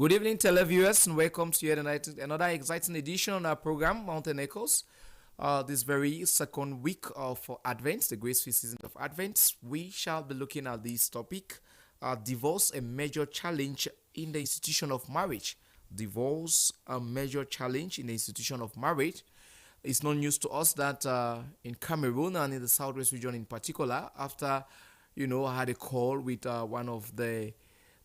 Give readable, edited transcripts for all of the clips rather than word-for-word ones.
Good evening, televiewers, and welcome to yet another exciting edition on our program, Mountain Echoes. This very second week of Advent, the grace free season of Advent, we shall be looking at this topic: divorce, a major challenge in the institution of marriage. Divorce, a major challenge in the institution of marriage. It's no news to us that in Cameroon and in the southwest region in particular, after I had a call with one of the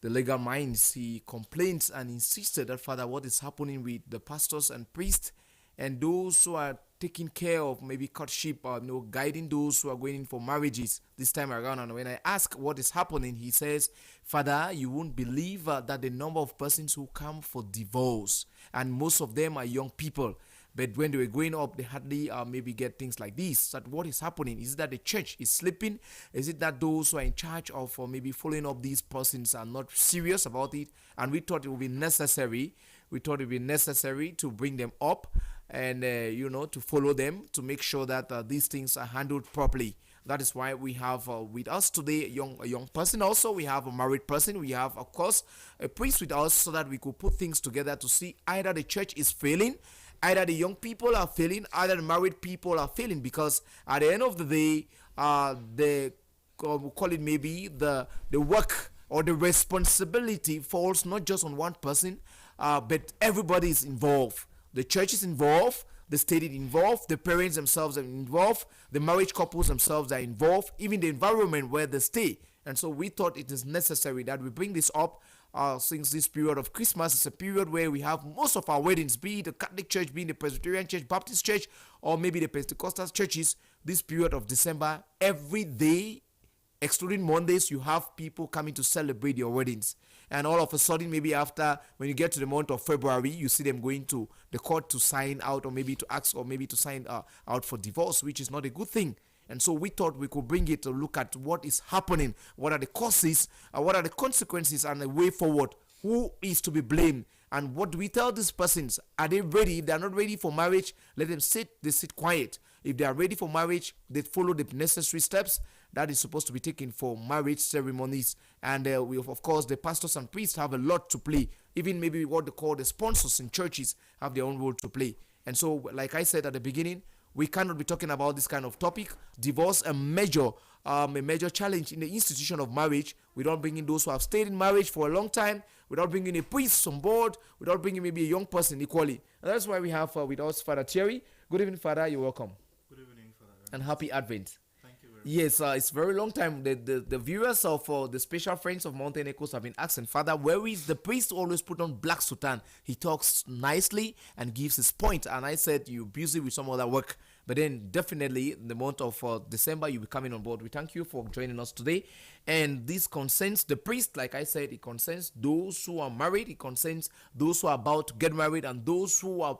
legal minds. He complained and insisted that, Father, what is happening with the pastors and priests and those who are taking care of maybe courtship or guiding those who are going in for marriages this time around? And when I ask what is happening, he says, Father, you won't believe that the number of persons who come for divorce, and most of them are young people. But when they were growing up, they hardly maybe get things like this. That what is happening? Is it that the church is sleeping? Is it that those who are in charge of maybe following up these persons are not serious about it? And we thought it would be necessary. We thought it would be necessary to bring them up and, to follow them to make sure that these things are handled properly. That is why we have with us today a young person. Also, we have a married person. We have, of course, a priest with us so that we could put things together to see either the church is failing, either the young people are failing, either the married people are failing, because at the end of the day, we'll call it maybe the work or the responsibility falls not just on one person, but everybody is involved. The church is involved, the state is involved, the parents themselves are involved, the marriage couples themselves are involved, even the environment where they stay. And so we thought it is necessary that we bring this up since this period of Christmas is a period where we have most of our weddings, be it the Catholic Church, be it the Presbyterian Church, Baptist Church, or maybe the Pentecostal churches. This period of December, every day, excluding Mondays, you have people coming to celebrate your weddings. And all of a sudden, maybe after, when you get to the month of February, you see them going to the court to sign out, or maybe to ask, or maybe to sign out for divorce, which is not a good thing. And so we thought we could bring it to look at what is happening, what are the causes, what are the consequences, and the way forward. Who is to be blamed? And what do we tell these persons? Are they ready? If they are not ready for marriage, let them sit. They sit quiet. If they are ready for marriage, they follow the necessary steps that is supposed to be taken for marriage ceremonies. And we, of course, the pastors and priests have a lot to play. Even maybe what they call the sponsors in churches have their own role to play. And so, like I said at the beginning, we cannot be talking about this kind of topic. Divorce, a major challenge in the institution of marriage, without bringing those who have stayed in marriage for a long time, without bringing a priest on board, without bringing maybe a young person equally. And that's why we have with us Father Thierry. Good evening, Father. You're welcome. Good evening, Father. And happy Advent. Thank you very much. Yes, it's very long time. The viewers of the special friends of Mountain Echoes have been asking, Father, where is the priest who always put on black soutane? He talks nicely and gives his point. And I said, you're busy with some other work. But then definitely in the month of December, you'll be coming on board. We thank you for joining us today. And this concerns the priest, like I said, it concerns those who are married. It concerns those who are about to get married, and those who are,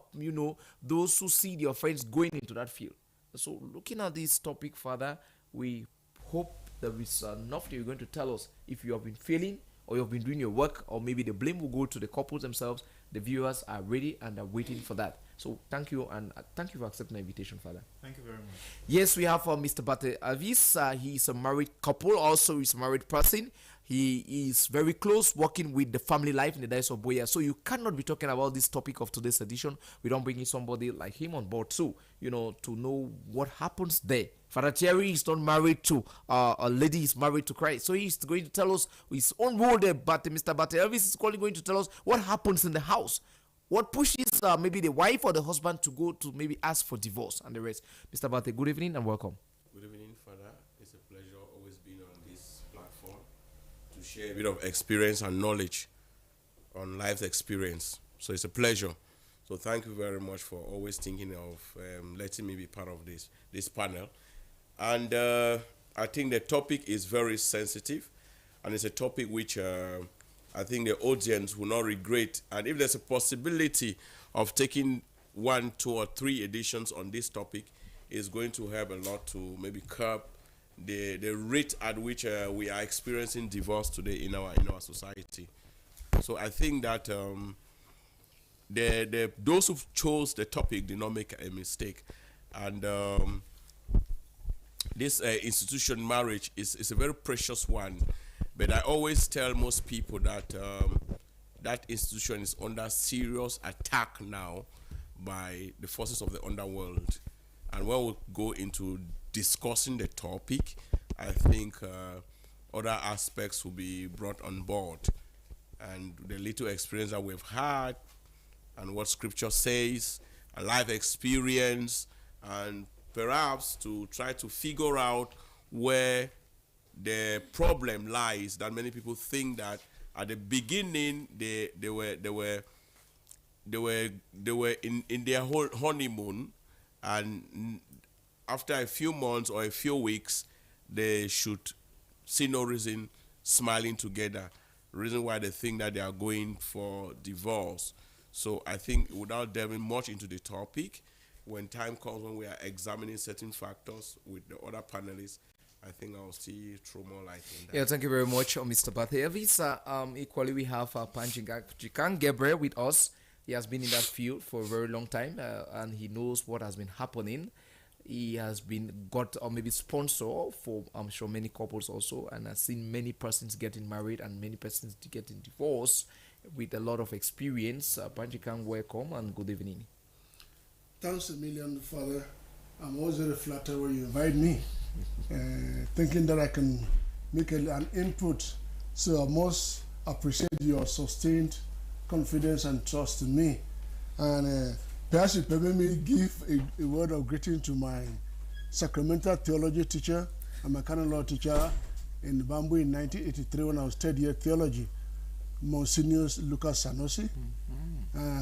those who see their friends going into that field. So looking at this topic, Father, we hope there is enough that you're going to tell us if you have been failing or you have been doing your work, or maybe the blame will go to the couples themselves. The viewers are ready and are waiting for that. So thank you, and thank you for accepting the invitation, Father. Thank you very much. Yes, we have Mr. Bate Avis. He is a married couple, also he's a married person. He is very close working with the family life in the Diocese of Buea. So you cannot be talking about this topic of today's edition without bringing somebody like him on board too, to know what happens there. Father Thierry is not married to a lady, is married to Christ. So he's going to tell us his own role there, but Mr. Bate Avis is going to tell us what happens in the house. What pushes maybe the wife or the husband to go to maybe ask for divorce and the rest. Mr. Bate, good evening and welcome. Good evening, Father. It's a pleasure always being on this platform to share a bit of experience and knowledge on life's experience. So it's a pleasure. So thank you very much for always thinking of letting me be part of this panel. And I think the topic is very sensitive, and it's a topic which I think the audience will not regret. And if there's a possibility of taking 1, 2, or 3 editions on this topic, is going to help a lot to maybe curb the rate at which we are experiencing divorce today in our society. So I think that those who chose the topic did not make a mistake. And this institution marriage is a very precious one. But I always tell most people that that institution is under serious attack now by the forces of the underworld. And when we go into discussing the topic, I think other aspects will be brought on board. And the little experience that we've had, and what scripture says, a life experience, and perhaps to try to figure out where the problem lies, that many people think that at the beginning they were in their whole honeymoon, and after a few months or a few weeks they should see no reason smiling together, reason why they think that they are going for divorce. So I think, without delving much into the topic, when time comes when we are examining certain factors with the other panelists, I think I'll see throw more light in that. Yeah, thank you very much, Mr. Bathevis. Equally, we have Panjikan Gabriel with us. He has been in that field for a very long time, and he knows what has been happening. He has been got or maybe sponsor for, I'm sure, many couples also, and has seen many persons getting married and many persons getting divorced with a lot of experience. Panjikan, welcome and good evening. Thanks a million, Father. I'm always very flattered when you invite me, thinking that I can make an input. So I most appreciate your sustained confidence and trust in me. And perhaps you permit me give a word of greeting to my sacramental theology teacher and my canon law teacher in Bamboo in 1983 when I was third year theology, Monsignor Lucas Sanosi,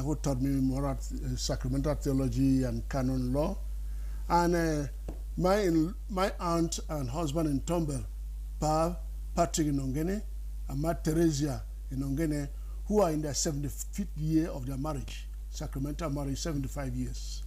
who taught me more at sacramental theology and canon law. And my aunt and husband in Tombel, Patrick in Ongene, and Matt Teresia in Ongene, who are in their 75th year of their marriage, sacramental marriage, 75 years.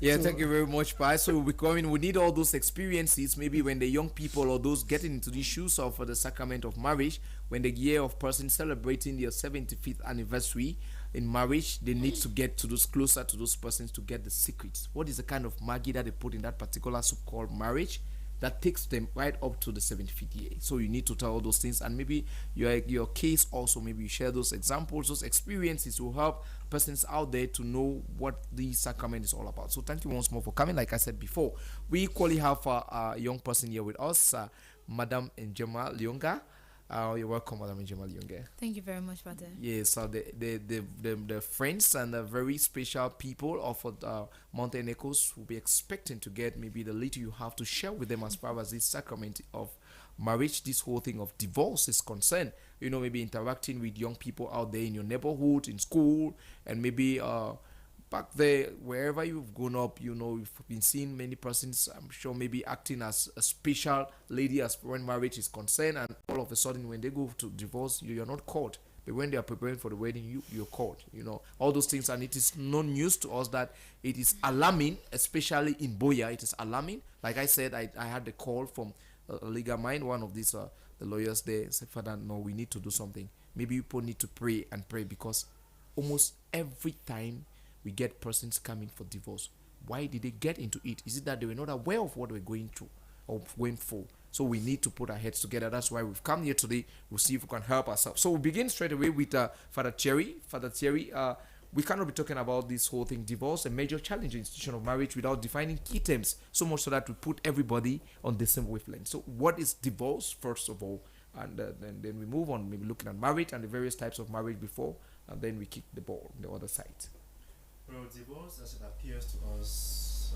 Yeah, so, thank you very much, Pa. So we need all those experiences, maybe when the young people or those getting into the shoes of the sacrament of marriage, when the year of person celebrating their 75th anniversary in marriage, they need to get to those closer to those persons to get the secrets. What is the kind of Maggie that they put in that particular so-called marriage that takes them right up to the 75th year? So you need to tell all those things, and maybe your case also, maybe you share those examples, those experiences will help persons out there to know what the sacrament is all about. So thank you once more for coming. Like I said before, we equally have a young person here with us, Madam Njema Lyonga. You're welcome, Madam Njema Lyonga. Thank you very much, Father. Yes, the friends and the very special people of Mountain Echoes will be expecting to get maybe the little you have to share with them as far as this sacrament of marriage, this whole thing of divorce is concerned. You know, maybe interacting with young people out there in your neighborhood, in school, and maybe back there, wherever you've grown up, you know, you've been seeing many persons, I'm sure, maybe acting as a special lady as when marriage is concerned, and all of a sudden when they go to divorce, you're not called. But when they are preparing for the wedding, you're called. You know, all those things, and it is no news to us that it is alarming, especially in Boya. It is alarming. Like I said, I had the call from a legal mind, one of these the lawyers there said, Father, no, we need to do something. Maybe people need to pray and pray, because almost every time we get persons coming for divorce, why did they get into it? Is it that they were not aware of what we're going through or going for? So we need to put our heads together. That's why we've come here today. We'll see if we can help ourselves. So we'll begin straight away with Father Thierry. Father Thierry, we cannot be talking about this whole thing, divorce, a major challenge in institution of marriage, without defining key terms, so much so that we put everybody on the same wavelength. So what is divorce, first of all? And then we move on, maybe looking at marriage and the various types of marriage before, and then we kick the ball on the other side. Well, divorce, as it appears to us,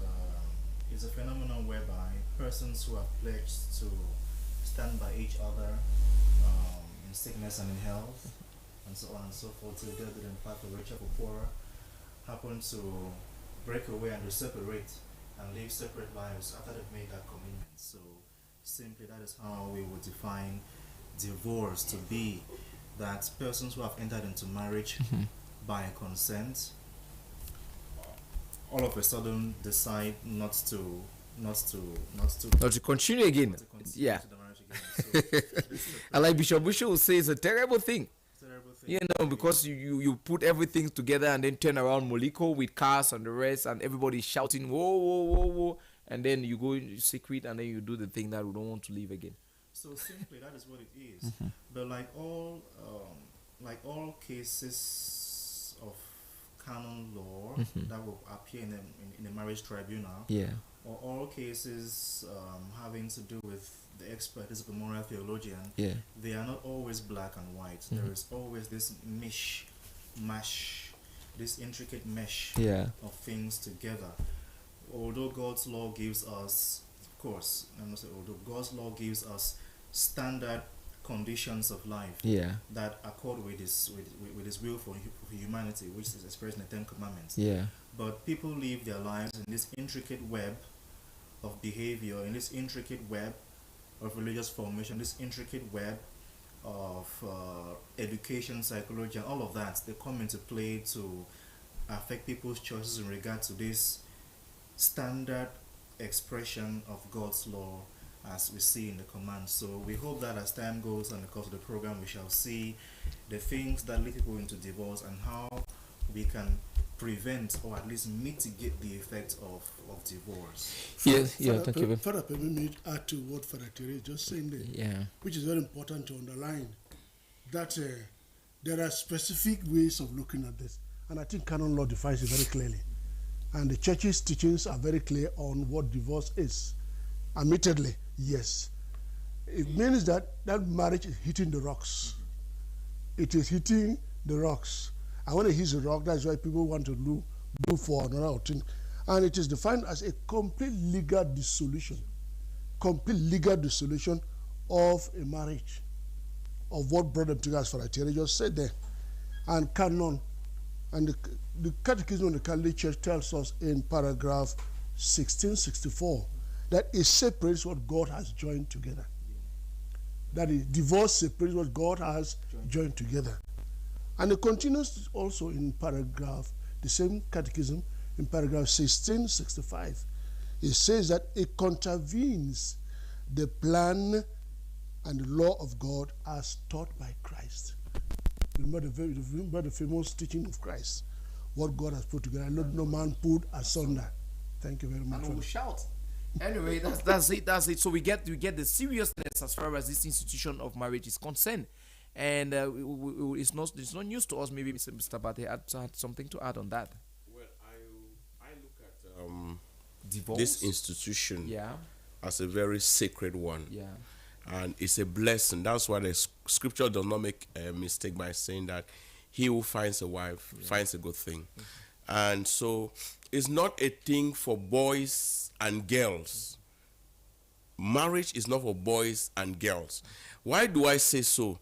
is a phenomenon whereby persons who have pledged to stand by each other in sickness and in health, and so on and so forth, till death do them part, for richer for poorer, happen to break away and to separate and live separate lives after they've made that commitment. So simply, that is how we would define divorce to be, that persons who have entered into marriage by consent all of a sudden decide not to continue again. Not to continue Yeah. to the marriage again. So, And like Bishop Bushu will say, it's a terrible thing. terrible thing. You know, because you put everything together and then turn around Moliko with cars and the rest, and everybody's shouting, whoa, whoa, whoa, whoa. And then you go in secret and then you do the thing that we don't want to leave again. So simply, that is what it is. But like all like all cases of canon law that will appear in a marriage tribunal, Yeah. or all cases having to do with the expertise of a moral theologian, Yeah. they are not always black and white. There is always this mash, this intricate mesh Yeah. of things together. Although God's law gives us, of course, I must say, although God's law gives us standard conditions of life Yeah. that accord with his will for humanity, which is expressed in the Ten Commandments. Yeah. But people live their lives in this intricate web of behavior, in this intricate web of religious formation, this intricate web of education, psychology, and all of that. They come into play to affect people's choices in regard to this standard expression of God's law as we see in the command. So we hope that as time goes on the course of the program, we shall see the things that lead people into divorce and how we can prevent or at least mitigate the effects of divorce. Yes. Yeah. Father, Thank you. Father, permit me to add to what Father Terry is just saying there, Yeah. which is very important to underline, that there are specific ways of looking at this. And I think canon law defines it very clearly. And the church's teachings are very clear on what divorce is. Admittedly, yes. It means that marriage is hitting the rocks. It is hitting the rocks. And when it hits the rock, that's why people want to do for another thing. And it is defined as a complete legal dissolution. Complete legal dissolution of a marriage, of what brought them together, as Father Thierry just said there. And canon, and the Catechism of the Catholic Church tells us in paragraph 1664 that it separates what God has joined together. That is, divorce separates what God has joined together. And it continues also in the same catechism, in paragraph 1665. It says that it contravenes the plan and the law of God as taught by Christ. Remember the famous teaching of Christ. What God has put together, let no man put asunder. Thank you very much. And we'll shout. Anyway, that's it. So we get the seriousness as far as this institution of marriage is concerned, and it's not news to us. Maybe Mr. Bate had something to add on that. Well, I look at Divorce. this institution Yeah. as a very sacred one. Yeah. And it's a blessing. That's why the scripture does not make a mistake by saying that he who finds a wife finds a good thing. And so it's not a thing for boys and girls. Marriage is not for boys and girls. Why do I say so?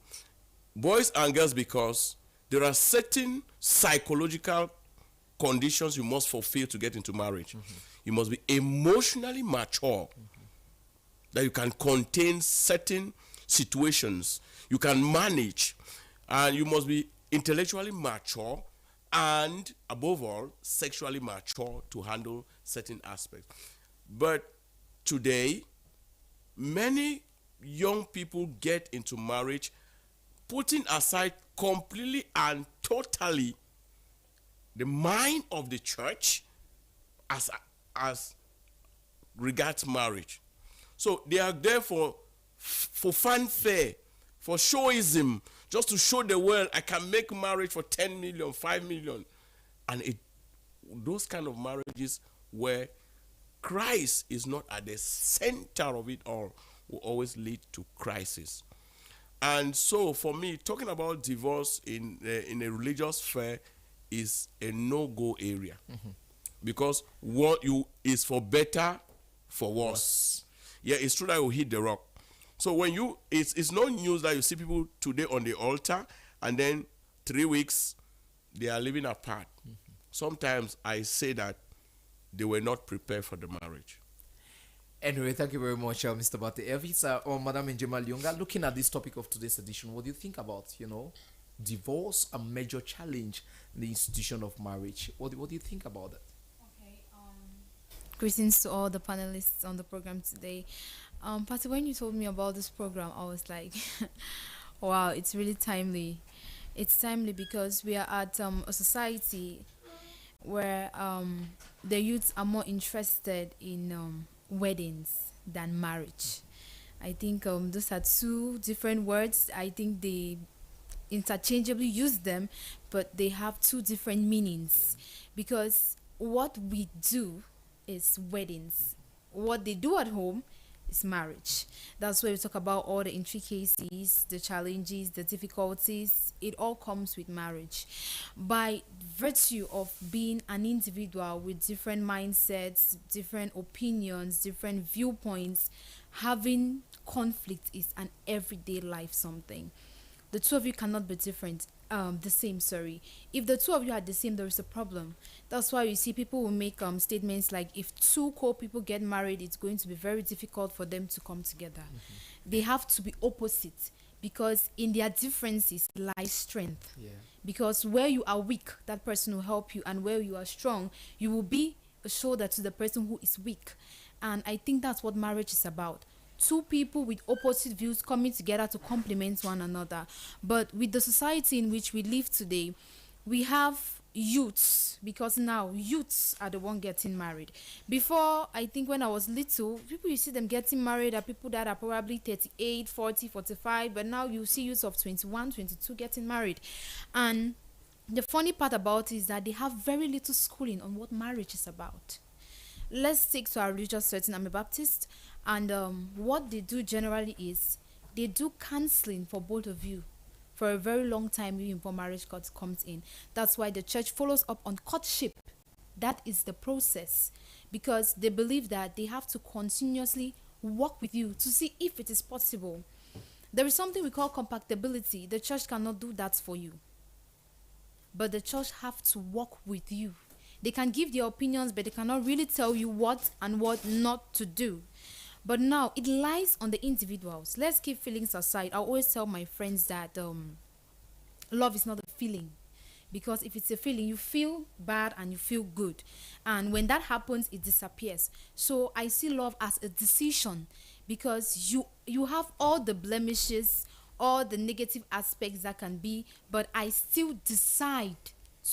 Boys and girls, because there are certain psychological conditions you must fulfill to get into marriage. You must be emotionally mature, that you can contain certain situations, you can manage, and you must be intellectually mature and, above all, sexually mature to handle certain aspects. But today, many young people get into marriage putting aside completely and totally the mind of the church as regards marriage. So they are there for fanfare, for showism, just to show the world I can make marriage for 10 million, 5 million. And those kind of marriages where Christ is not at the center of it all will always lead to crisis. And so for me, talking about divorce in a religious sphere is a no-go area. Because what you is for better, for worse. Yeah, it's true that you hit the rock. So when it's no news that you see people today on the altar and then 3 weeks they are living apart. Sometimes I say that they were not prepared for the marriage. Anyway, thank you very much, Mr. Bate. Elvis or Madam Njema Lyonga, looking at this topic of today's edition, what do you think about, divorce, a major challenge in the institution of marriage? What do you think about that? Okay. Greetings to all the panelists on the program today. Patty, when you told me about this program, I was like, wow, it's really timely. It's timely because we are at a society where the youths are more interested in weddings than marriage. I think those are two different words. I think they interchangeably use them, but they have two different meanings. Because what we do is weddings, what they do at home is marriage. That's where we talk about all the intricacies, the challenges, the difficulties. It all comes with marriage. By virtue of being an individual with different mindsets, different opinions, different viewpoints, having conflict is an everyday life something. The two of you cannot be different, the same, sorry. If the two of you are the same, there is a problem. That's why you see people will make statements like, if two co-people get married, it's going to be very difficult for them to come together. They have to be opposite, because in their differences lies strength. Yeah. Because where you are weak, that person will help you, and where you are strong, you will be a shoulder to the person who is weak. And I think that's what marriage is about. Two people with opposite views coming together to complement one another. But with the society in which we live today, we have youths, because now youths are the one getting married. Before, I think when I was little, people, you see them getting married are people that are probably 38, 40, 45, but now you see youths of 21, 22 getting married. And the funny part about it is that they have very little schooling on what marriage is about. Let's take to our religious setting. I'm a Baptist, and what they do generally is they do counseling for both of you for a very long time even before marriage comes in. That's why the church follows up on courtship. That is the process, because they believe that they have to continuously work with you to see if it is possible. There is something we call compatibility. The church cannot do that for you, but the church have to work with you. They can give their opinions, but they cannot really tell you what and what not to do. But now it lies on the individuals. Let's keep feelings aside. I always tell my friends that love is not a feeling, because if it's a feeling, you feel bad and you feel good, and when that happens, it disappears. So I see love as a decision, because you have all the blemishes, all the negative aspects that can be, but I still decide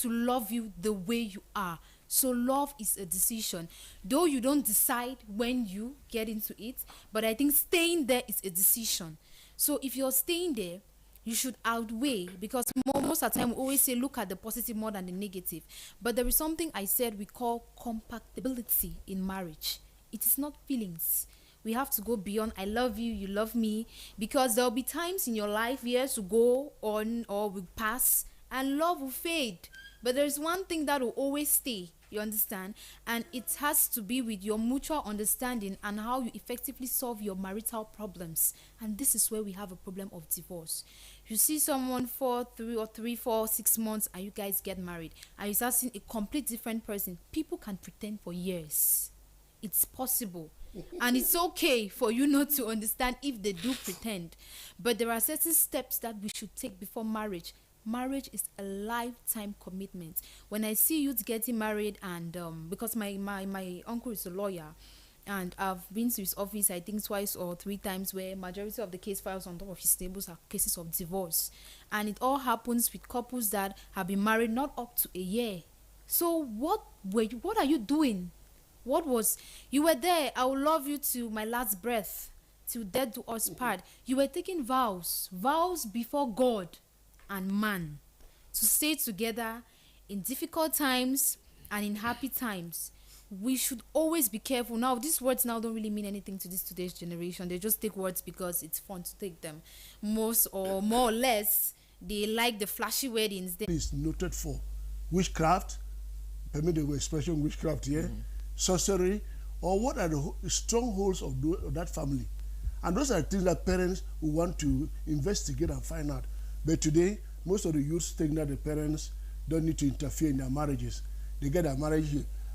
to love you the way you are. So love is a decision, though you don't decide when you get into it, but I think staying there is a decision. So if you're staying there, you should outweigh, because most of the time we always say look at the positive more than the negative. But there is something I said we call compatibility in marriage. It is not feelings. We have to go beyond I love you, you love me, because there'll be times in your life, years will go on or will pass, and love will fade. But there's one thing that will always stay, you understand? And it has to be with your mutual understanding and how you effectively solve your marital problems. And this is where we have a problem of divorce. You see someone for 3, 4, 6 months and you guys get married, and you start seeing a complete different person. People can pretend for years. It's possible. And it's okay for you not to understand if they do pretend. But there are certain steps that we should take before marriage. Marriage is a lifetime commitment. When I see youth getting married, and because my uncle is a lawyer, and I've been to his office I think 2 or 3 times, where majority of the case files on top of his tables are cases of divorce, and it all happens with couples that have been married not up to a year. So what are you doing? You were there, I will love you to my last breath, till death do us part. You were taking vows before God and man, to stay together in difficult times and in happy times. We should always be careful. Now, these words now don't really mean anything to today's generation. They just take words because it's fun to take them. More or less, they like the flashy weddings. Is noted for witchcraft, permit the expression witchcraft here, sorcery, or what are the strongholds of that family. And those are things that parents who want to investigate and find out. But today, most of the youths think that the parents don't need to interfere in their marriages. They get their marriage.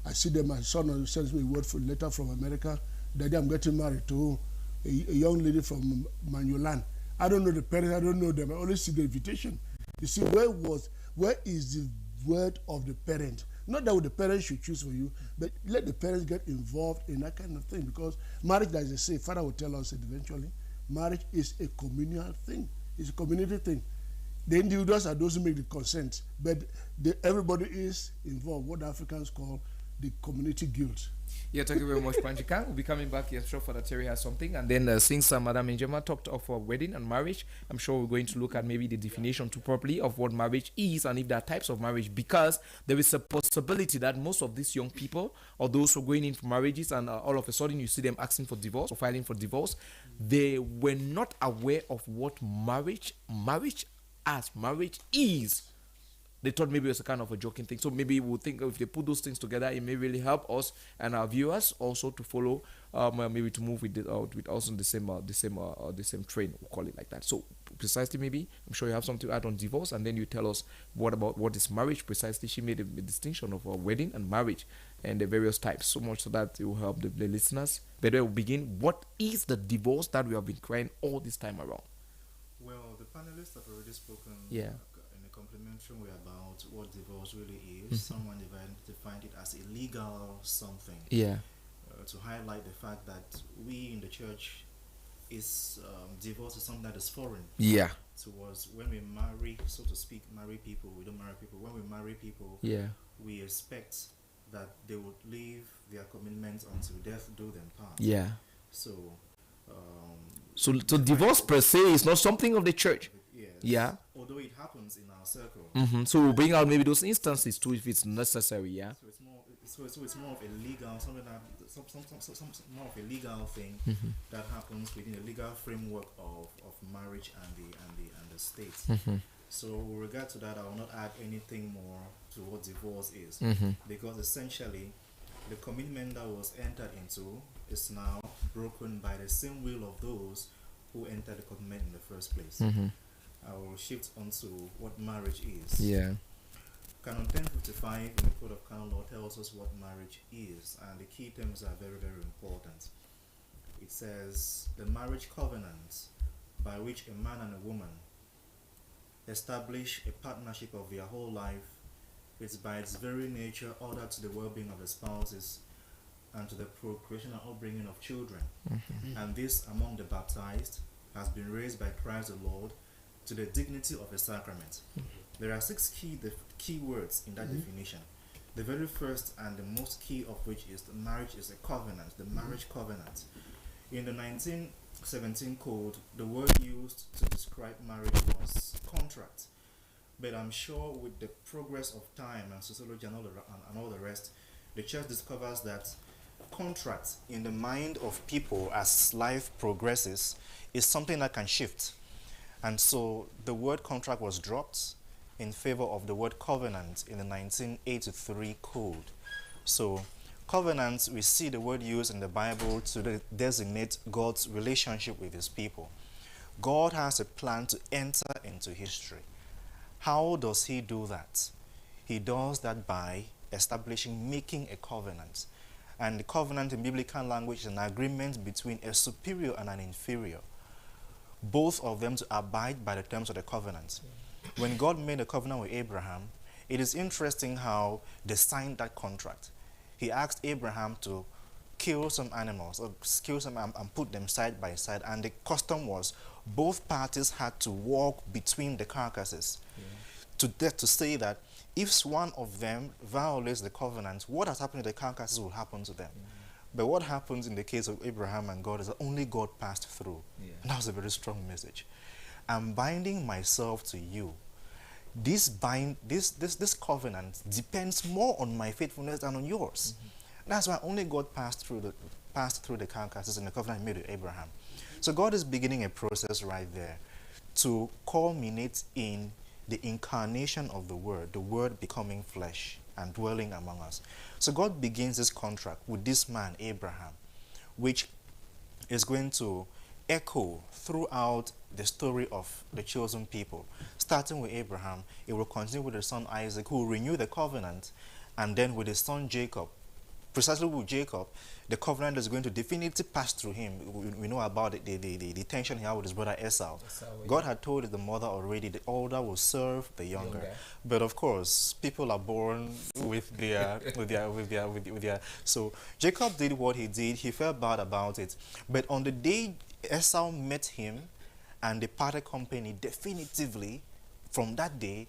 I see them, my son sends me a letter from America. Daddy, I'm getting married to a young lady from Manulan. I don't know the parents, I don't know them. I only see the invitation. You see, where is the word of the parent? Not that the parents should choose for you, but let the parents get involved in that kind of thing. Because marriage, as they say, Father will tell us eventually, marriage is a communal thing. It's a community thing. The individuals are those who make the consent, but everybody is involved, what the Africans call the community guilt. Yeah, thank you very much, Panchika. We'll be coming back. I'm sure Father Terry has something. And then since Madam Njema talked of wedding and marriage, I'm sure we're going to look at maybe the definition too properly of what marriage is and if there are types of marriage, because there is a possibility that most of these young people or those who are going in for marriages and all of a sudden you see them asking for divorce or filing for divorce, they were not aware of what marriage is. They thought maybe it was a kind of a joking thing. So maybe we'll think if they put those things together, it may really help us and our viewers also to follow, maybe to move with us on the same train. We'll call it like that. So precisely, maybe I'm sure you have something to add on divorce, and then you tell us what is marriage precisely. She made a distinction of wedding and marriage and the various types. So much so that it will help the listeners. But we'll begin. What is the divorce that we have been crying all this time around? Well, the panelists have already spoken. Yeah. In a complimentary way about what divorce really is. Someone defined it as a legal something. Yeah. To highlight the fact that we in the church divorce is something that is foreign. Yeah. Towards when we marry, so to speak, marry people, we don't marry people. When we marry people, Yeah. we expect that they would leave their commitments until death do them part. Yeah. So, So divorce per se is not something of the church. yes. Yeah. Although it happens in our circle. So we'll bring out maybe those instances too if it's necessary. Yeah. So it's more. So it's more of a legal something that some more of a legal thing that happens within the legal framework of marriage and the state. So with regard to that, I will not add anything more to what divorce is, because essentially the commitment that was entered into is now broken by the same will of those who entered the commitment in the first place. I will shift onto what marriage is. Yeah. Canon 1055 in the Code of Canon Law tells us what marriage is, and the key terms are very, very important. It says the marriage covenant by which a man and a woman establish a partnership of their whole life is by its very nature ordered to the well-being of the spouses and to the procreation and upbringing of children. And this among the baptized has been raised by Christ the Lord to the dignity of a sacrament. There are 6 key words in that definition. The very first and the most key of which is the marriage is a covenant, the marriage covenant. In the 1917 code, the word used to describe marriage was contract. But I'm sure with the progress of time and sociology and all the rest, the church discovers that contract in the mind of people as life progresses is something that can shift. And so the word contract was dropped in favor of the word covenant in the 1983 code. So covenant, we see the word used in the Bible to designate God's relationship with his people. God has a plan to enter into history. How does he do that? He does that by making a covenant. And the covenant in biblical language is an agreement between a superior and an inferior, both of them to abide by the terms of the covenant. When God made a covenant with Abraham, it is interesting how they signed that contract. He asked Abraham to kill some animals, or kill some and put them side by side, and the custom was both parties had to walk between the carcasses to say that if one of them violates the covenant, what has happened to the carcasses will happen to them. But what happens in the case of Abraham and God is that only God passed through. And that was a very strong message. I'm binding myself to you. This covenant depends more on my faithfulness than on yours. That's why only God passed through the carcasses in the covenant made with Abraham. So God is beginning a process right there to culminate in the incarnation of the Word becoming flesh and dwelling among us. So God begins this contract with this man, Abraham, which is going to echo throughout the story of the chosen people. Starting with Abraham, it will continue with his son Isaac, who will renew the covenant, and then with his son Jacob. Precisely with Jacob, the covenant is going to definitively pass through him. We know about the tension he had with his brother Esau. God had told the mother already the older will serve the younger. But of course, people are born with their. So Jacob did what he did. He felt bad about it. But on the day Esau met him and they parted company, definitively, from that day,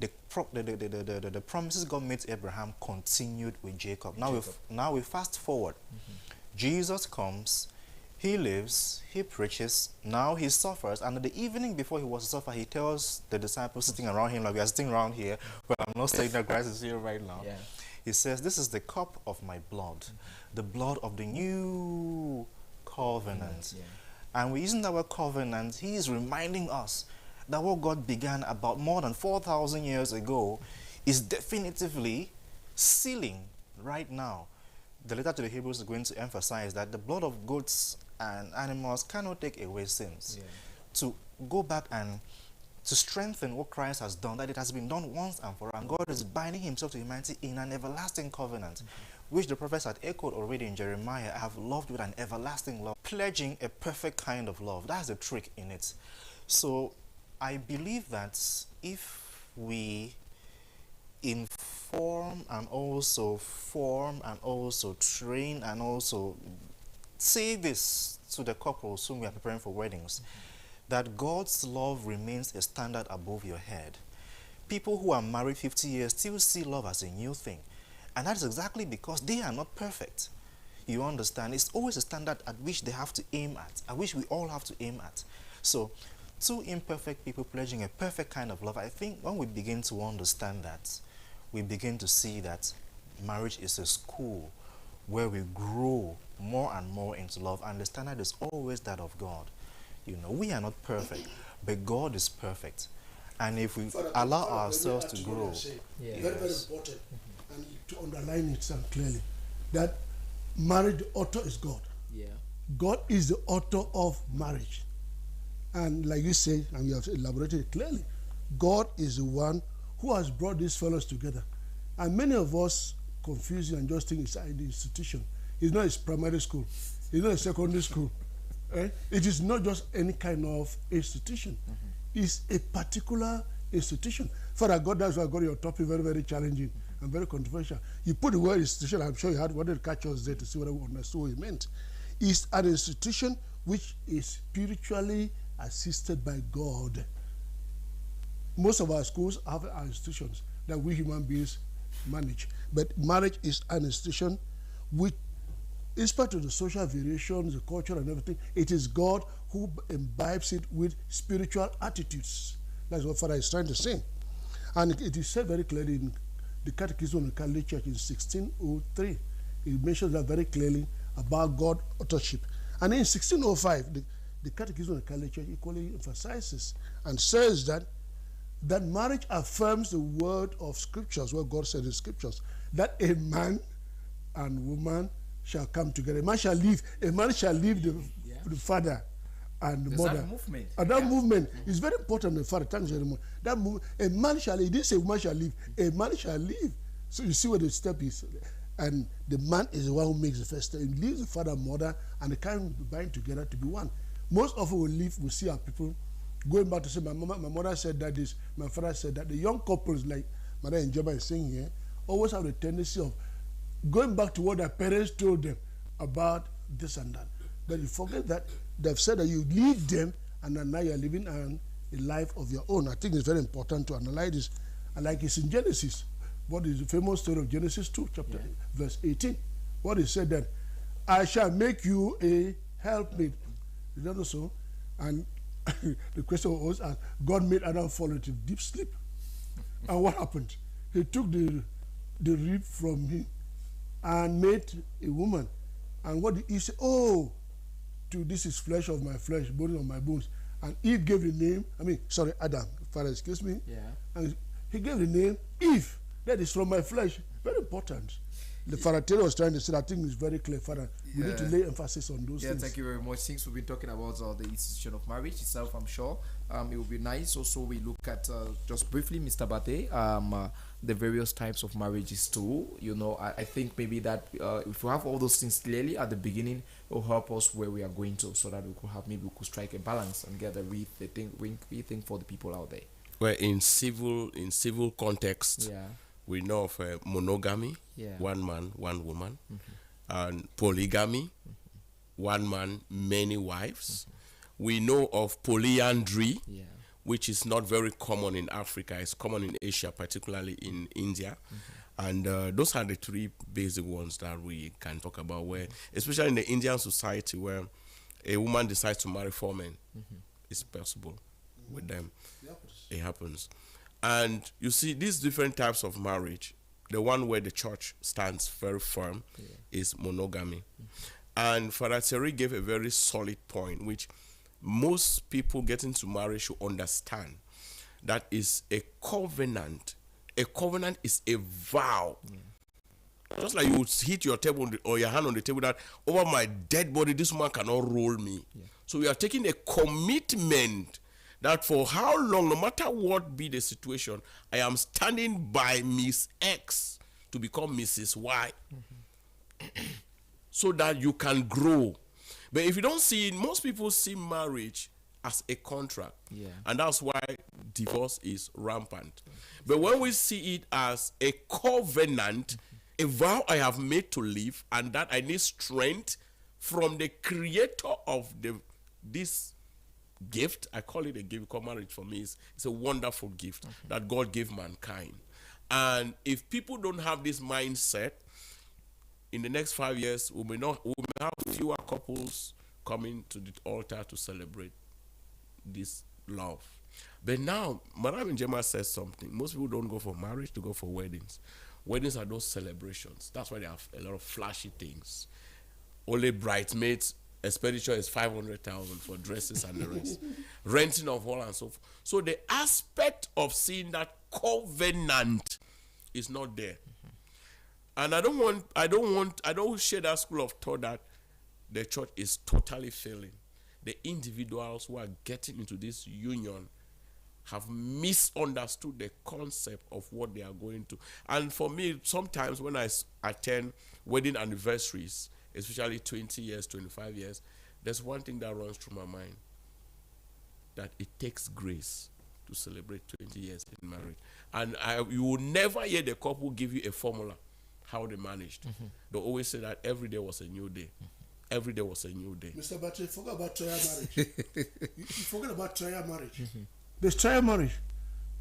the promises God made to Abraham continued with Jacob. Now we fast forward. Jesus comes, he lives, he preaches, now he suffers, and the evening before he was to suffer, he tells the disciples sitting around him, like we are sitting around here, but I'm not saying that Christ is here right now. Yeah. He says, this is the cup of my blood, the blood of the new covenant. Yeah. And we're using that word covenant, he is reminding us that what God began about more than 4,000 years ago is definitively sealing right now. The letter to the Hebrews is going to emphasize that the blood of goats and animals cannot take away sins. Yeah. To go back and to strengthen what Christ has done, that it has been done once and for all. And God is binding himself to humanity in an everlasting covenant, which the prophets had echoed already in Jeremiah. I have loved with an everlasting love, pledging a perfect kind of love. That's the trick in it. So I believe that if we inform and also form and also train and also say this to the couples whom we are preparing for weddings, that God's love remains a standard above your head. People who are married 50 years still see love as a new thing. And that is exactly because they are not perfect. You understand? It's always a standard at which they have to aim at which we all have to aim at. So, two imperfect people pledging a perfect kind of love, I think when we begin to understand that, we begin to see that marriage is a school where we grow more and more into love, and the standard is always that of God. You know, we are not perfect, but God is perfect. And if we allow ourselves to grow, Yeah. Very, very important, and to underline it clearly, that marriage, the author is God. Yeah. God is the author of marriage. And like you say, and you have elaborated it clearly, God is the one who has brought these fellows together. And many of us confuse and just think it's the institution. It's not his primary school. It's not a secondary school. It is not just any kind of institution. It's a particular institution. Father God, that's why I got your topic very, very challenging and very controversial. You put the word institution, I'm sure you had wanted to catch us there to see what we understood what it meant. It's an institution which is spiritually assisted by God. Most of our schools have our institutions that we human beings manage. But marriage is an institution which, in spite of the social variations, the culture and everything, it is God who imbibes it with spiritual attitudes. That's what Father is trying to say. And it is said very clearly in the Catechism of the Catholic Church in 1603. It mentions that very clearly about God authorship. And in 1605, the Catechism of the Catholic Church equally emphasizes and says that marriage affirms the word of Scriptures, what God said in Scriptures, that a man and woman shall come together. A man shall leave the father and the There's mother. that movement. And that movement is very important. The father, thanks very much. That a man shall leave. He didn't say woman shall leave. A man shall leave. So you see what the step is. And the man is the one who makes the first step. He leaves the father and mother, and they can bind together to be one. Most often we see our people going back to say, my mother said that this, my father said that. The young couples, like Mother Njema is saying here, always have the tendency of going back to what their parents told them about this and that. But you forget that they've said that you leave them and then now you're living a life of your own. I think it's very important to analyze this. And like it's in Genesis, what is the famous story of Genesis 2, chapter verse 18. What is said that, I shall make you a helpmate. Is that also? And the question was asked, God made Adam fall into deep sleep. And what happened? He took the rib from him and made a woman. And what did he say? Oh, this is flesh of my flesh, bone of my bones. And Eve gave the name, Adam, Father, excuse me. Yeah. And he gave the name Eve. That is from my flesh. Very important. The Father Taylor was trying to say, I think it's very clear, Father. We need to lay emphasis on those things. Thank you very much. Since we've been talking about the institution of marriage itself, I'm sure it will be nice. Also, we look at just briefly, Mr. Bate, the various types of marriages too. You know, I think maybe that if we have all those things clearly at the beginning, it will help us where we are going to, so that we could strike a balance and get a we think for the people out there. Well, in civil context, Yeah. we know of monogamy, Yeah. one man, one woman, and polygamy, one man, many wives. We know of polyandry, Yeah. which is not very common in Africa. It's common in Asia, particularly in India. And those are the three basic ones that we can talk about, where, especially in the Indian society, where a woman decides to marry four men, it's possible with them. It happens. And you see, these different types of marriage, the one where the church stands very firm is monogamy. And Father Thierry gave a very solid point, which most people getting to marriage should understand. That is a covenant. A covenant is a vow. Just like you would hit your table or your hand on the table that over my dead body, this man cannot roll me. So we are taking a commitment that for how long, no matter what be the situation, I am standing by Miss X to become Mrs. Y. So that you can grow. But if you don't see it, most people see marriage as a contract. And that's why divorce is rampant. But when we see it as a covenant, a vow I have made to live, and that I need strength from the creator of this gift. I call it a gift because marriage for me it's a wonderful gift that God gave mankind. And if people don't have this mindset, in the next 5 years, we may have fewer couples coming to the altar to celebrate this love. But now, Madam Njema says something. Most people don't go for marriage, they go for weddings. Weddings are those celebrations. That's why they have a lot of flashy things. Only bridesmaids, expenditure is 500,000 for dresses and the rest. Renting of hall and so forth. So the aspect of seeing that covenant is not there. And I don't share that school of thought that the church is totally failing. The individuals who are getting into this union have misunderstood the concept of what they are going to. And for me, sometimes when I attend wedding anniversaries, especially 20 years, 25 years, there's one thing that runs through my mind, that it takes grace to celebrate 20 years in marriage. And you will never hear the couple give you a formula how they managed. They always say that every day was a new day. Every day was a new day. Mr. Batche, you forgot about trial marriage. you forgot about trial marriage. There's trial marriage.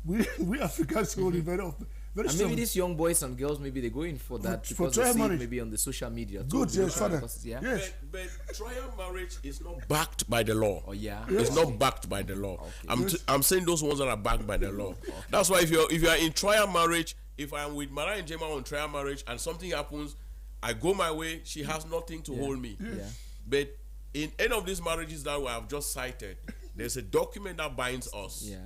We Africans hold it very often. Very And maybe these young boys and girls, maybe they're going for that for because they trial see it marriage. maybe on the social media. Good, too, yes, father. because- yeah. Yes. But trial marriage is not backed by the law. Oh yeah. It's not backed by the law. I'm saying those ones that are backed by the law. That's why if you are in trial marriage, if I'm with Mara and Jema on trial marriage and something happens, I go my way, she has nothing to hold me. Yeah. But in any of these marriages that we have just cited, there's a document that binds us. Yeah.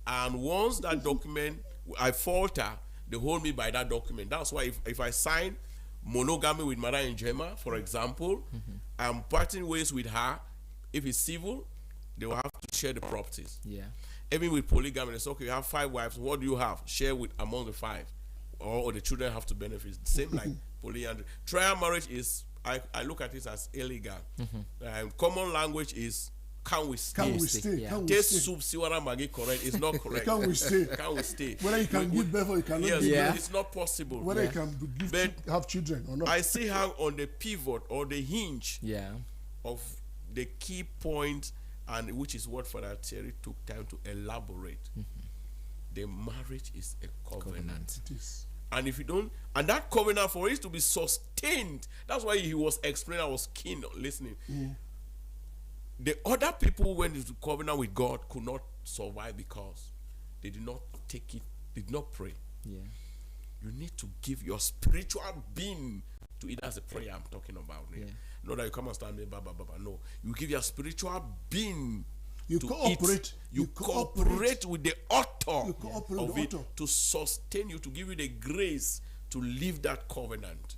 And once that document, I falter, they hold me by that document. That's why if I sign monogamy with Mara and Jema, for example, I'm parting ways with her. If it's civil, they will have to share the properties. Yeah. Even with polygamy, they say, okay, you have 5 wives. What do you have? Share with among the 5. Or the children have to benefit. Same like polyandry. Trial marriage is, I look at it as illegal. Common language is, can we stay? Can we stay? Yeah. Can we Taste stay? soup, siwara magi correct. It's not correct. Can we stay? Can we stay? Whether you can give birth or you cannot Yes, give Yeah. birth. it's not possible. Whether you can have children or not. I see her on the pivot or the hinge Yeah. of the key point, and which is what Father Thierry took time to elaborate. The marriage is a covenant. It is. And if you don't, and that covenant for it to be sustained, that's why he was explaining, I was keen on listening. The other people who went into covenant with God could not survive because they did not take it, did not pray. Yeah. You need to give your spiritual being to it. That's the prayer I'm talking about. Yeah. Not that you come and stand there, blah, blah, blah, blah. No. You give your spiritual being You to cooperate. it. You cooperate with the author You cooperate of with it the author. to sustain you, to give you the grace to live that covenant.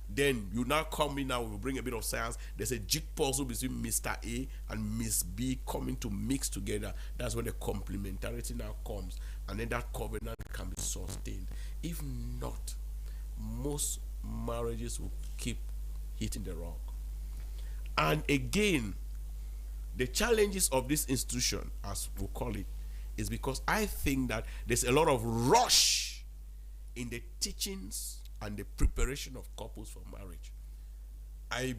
Then you now come in, now we will bring a bit of science. There's a jig puzzle between Mr. A and Miss B coming to mix together. That's when the complementarity now comes. And then that covenant can be sustained. If not, most marriages will keep hitting the rock. And again, the challenges of this institution, as we call it, is because I think that there's a lot of rush in the teachings and the preparation of couples for marriage. I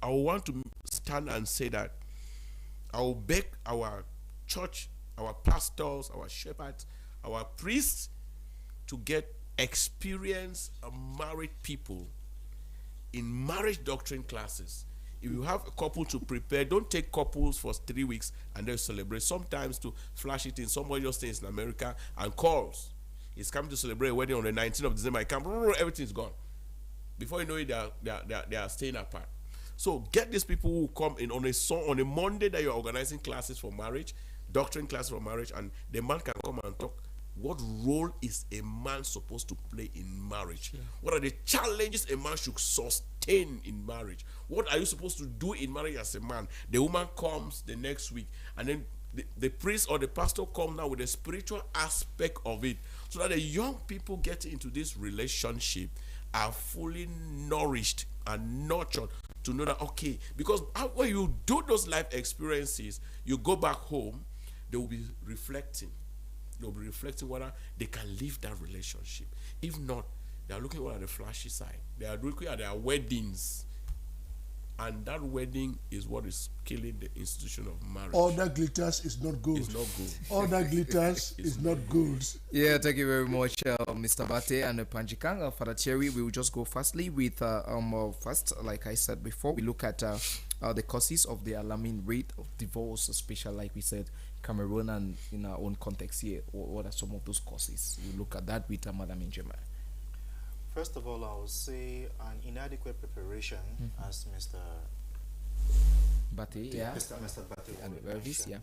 want to stand and say that I will beg our church, our pastors, our shepherds, our priests to get experienced married people in marriage doctrine classes. If you have a couple to prepare, don't take couples for 3 weeks and then celebrate. Sometimes to flash it in, somebody just stays in America and calls. He's coming to celebrate a wedding on the 19th of December. I come, everything's gone. Before you know it, they are staying apart. So get these people who come in on a Monday that you're organizing classes for marriage, doctrine class for marriage, and the man can come and talk. What role is a man supposed to play in marriage? Yeah. What are the challenges a man should sustain in marriage? What are you supposed to do in marriage as a man? The woman comes the next week, and then the priest or the pastor come now with the spiritual aspect of it, so that the young people get into this relationship are fully nourished and nurtured to know that, okay, because when you do those life experiences, you go back home, they will be reflecting. They'll be reflecting whether they can live that relationship. If not, they are looking at the flashy side. They are looking at their weddings. And that wedding is what is killing the institution of marriage. All that glitters is not gold. It's not gold. All that glitters is not gold. Yeah, thank you very much, Mr. Bate and Panjikang. Father Thierry, we will just go firstly with first, like I said before, we look at the causes of the alarming rate of divorce, especially like we said, Cameroon, and in our own context here. What are some of those causes? We look at that with Madam Injema. First of all, I would say an inadequate preparation, as Mr. Bate, yeah. Mr. Bate And mentioned. yeah.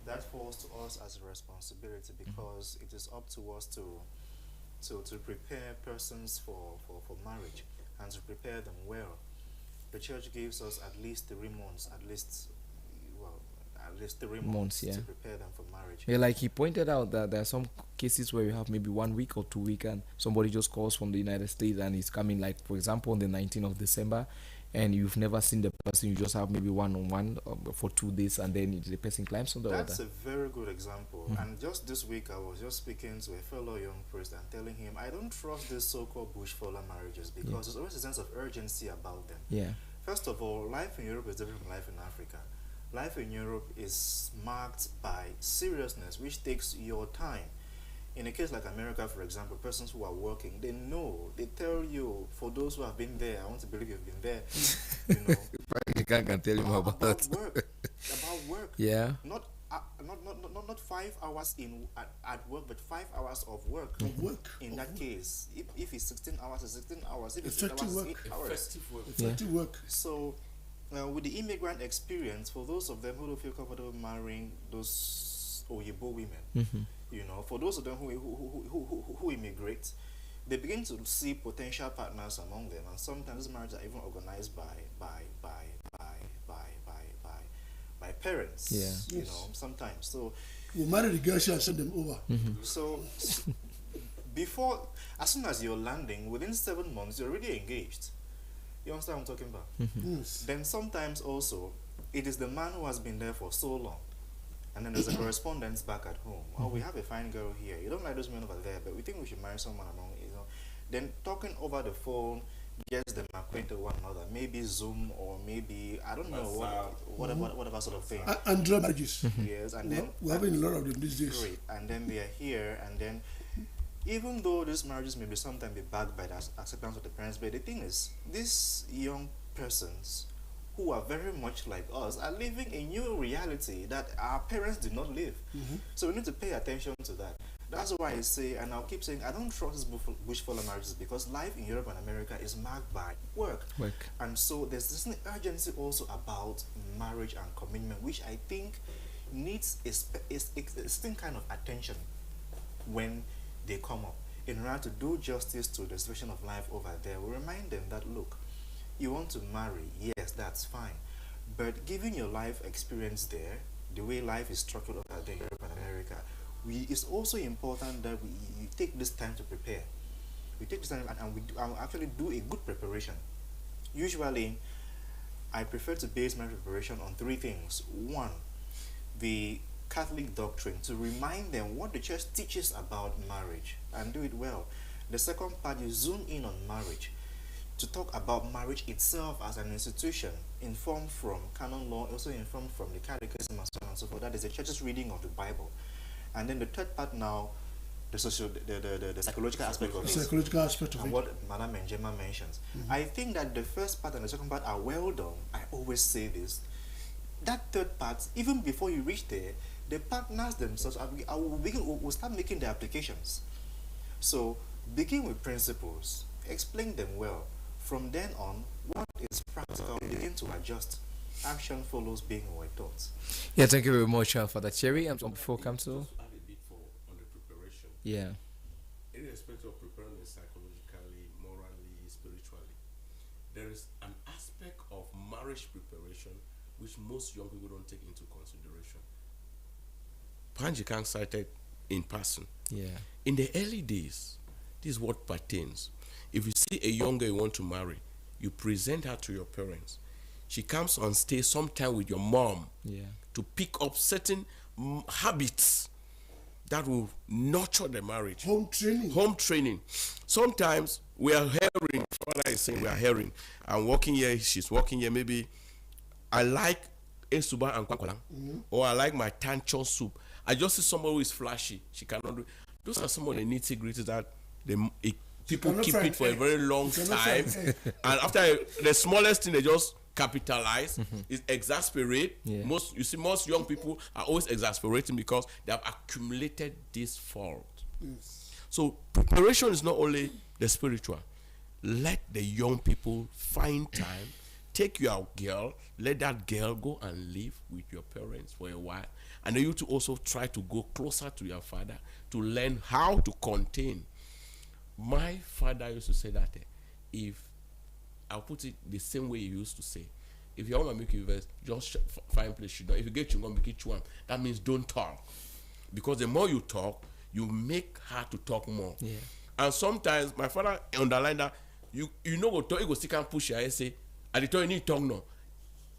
That falls to us as a responsibility, because it is up to us to prepare persons for marriage and to prepare them well. The church gives us at least 3 months, at least 3 months yeah. to prepare them for marriage. Yeah, like he pointed out that there are some cases where you have maybe 1 week or 2 weeks, and somebody just calls from the United States and he's coming, like for example on the 19th of December, and you've never seen the person. You just have maybe one-on-one for 2 days, and then the person climbs on the That's other. a very good example. And just this week, I was just speaking to a fellow young priest and telling him, I don't trust these so-called bush follower marriages, because there's always a sense of urgency about them. Yeah. First of all, life in Europe is different from life in Africa. Life in Europe is marked by seriousness, which takes your time. In a case like America, for example, persons who are working, they know, they tell you, for those who have been there, I want to believe you've been there, you know. You can't tell him about that. About work. Yeah. Not 5 hours at work, but 5 hours of work. In that case, if it's 16 hours, it's 16 hours. If it's 8 hours, it's 8 hours. Effective work. So, with the immigrant experience, for those of them who don't feel comfortable marrying those Oyibo women, you know, for those of them who immigrate, they begin to see potential partners among them, and sometimes marriages are even organized by parents. Yeah. You know, sometimes. So We'll marry the girl and send them over. so before, as soon as you're landing, within 7 months, you're already engaged. You understand what I'm talking about? Yes. Then sometimes also, it is the man who has been there for so long, and then there's a correspondence back at home. Oh, we have a fine girl here. You don't like those men over there, but we think we should marry someone among, you know. Then talking over the phone gets them acquainted with one another. Maybe Zoom, or maybe, I don't know, whatever sort of thing. Android marriages. Yes, and then We're having a lot of them these days. great. And then they are here, and then even though these marriages may be sometimes be backed by the acceptance of the parents, but the thing is, these young persons who are very much like us are living a new reality that our parents did not live. So we need to pay attention to that. That's why I say, and I'll keep saying, I don't trust these bush follower marriages, because life in Europe and America is marked by work. And so there's this urgency also about marriage and commitment, which I think needs a distinct kind of attention when they come up, in order to do justice to the situation of life over there. We remind them that, look, you want to marry, yes, that's fine, but given your life experience there, the way life is structured over there in Europe and America, it's also important that we take this time to prepare. We take this time and we actually do a good preparation. Usually, I prefer to base my preparation on 3 things. 1, the Catholic doctrine, to remind them what the church teaches about marriage, and do it well. The second part, you zoom in on marriage to talk about marriage itself as an institution, informed from canon law, also informed from the catechism and so on and so forth. That is the church's reading of the Bible. And then the third part now, the psychological aspect of it. Psychological aspect of and it. what Madam Njema mentions. I think that the first part and the second part are well done. I always say this. That third part, even before you reach there, the partners themselves, will start making the applications. So begin with principles, explain them well. From then on, what is practical, begin to adjust. Action follows being or thoughts. Yeah, thank you very much for that, Cherry. And before come to Just add a bit on the preparation. yeah, Irrespective of preparing it psychologically, morally, spiritually, there is an aspect of marriage preparation which most young people don't take into consideration. Panji Kang cited in person. yeah, In the early days, this is what pertains. If you see a young girl you want to marry, you present her to your parents. She comes on stay sometime with your mom yeah, to pick up certain habits that will nurture the marriage. Home training. Home training. Sometimes we are hearing, father is saying we are hearing, I'm walking here, she's walking here, maybe I like Esuba and Kwakwala, or I like my tanchon soup. I just see someone who is flashy. She cannot do. Those are some of the nitty gritty that people cannot keep find it for a very long You cannot time, find and after the smallest thing they just capitalize, is exasperate. Yeah. Most young people are always exasperating because they have accumulated this fault. So preparation is not only the spiritual. Let the young people find time. Take your girl, let that girl go and live with your parents for a while. And then you to also try to go closer to your father to learn how to contain. My father used to say that if, I'll put it the same way he used to say, if you want to make you invest, just find place you don't. If you get chewing gum, make it chewing. That means don't talk. Because the more you talk, you make her to talk more. yeah. And sometimes my father underlined that you know what talk, you go stick and push her and say, at the time you need to talk now.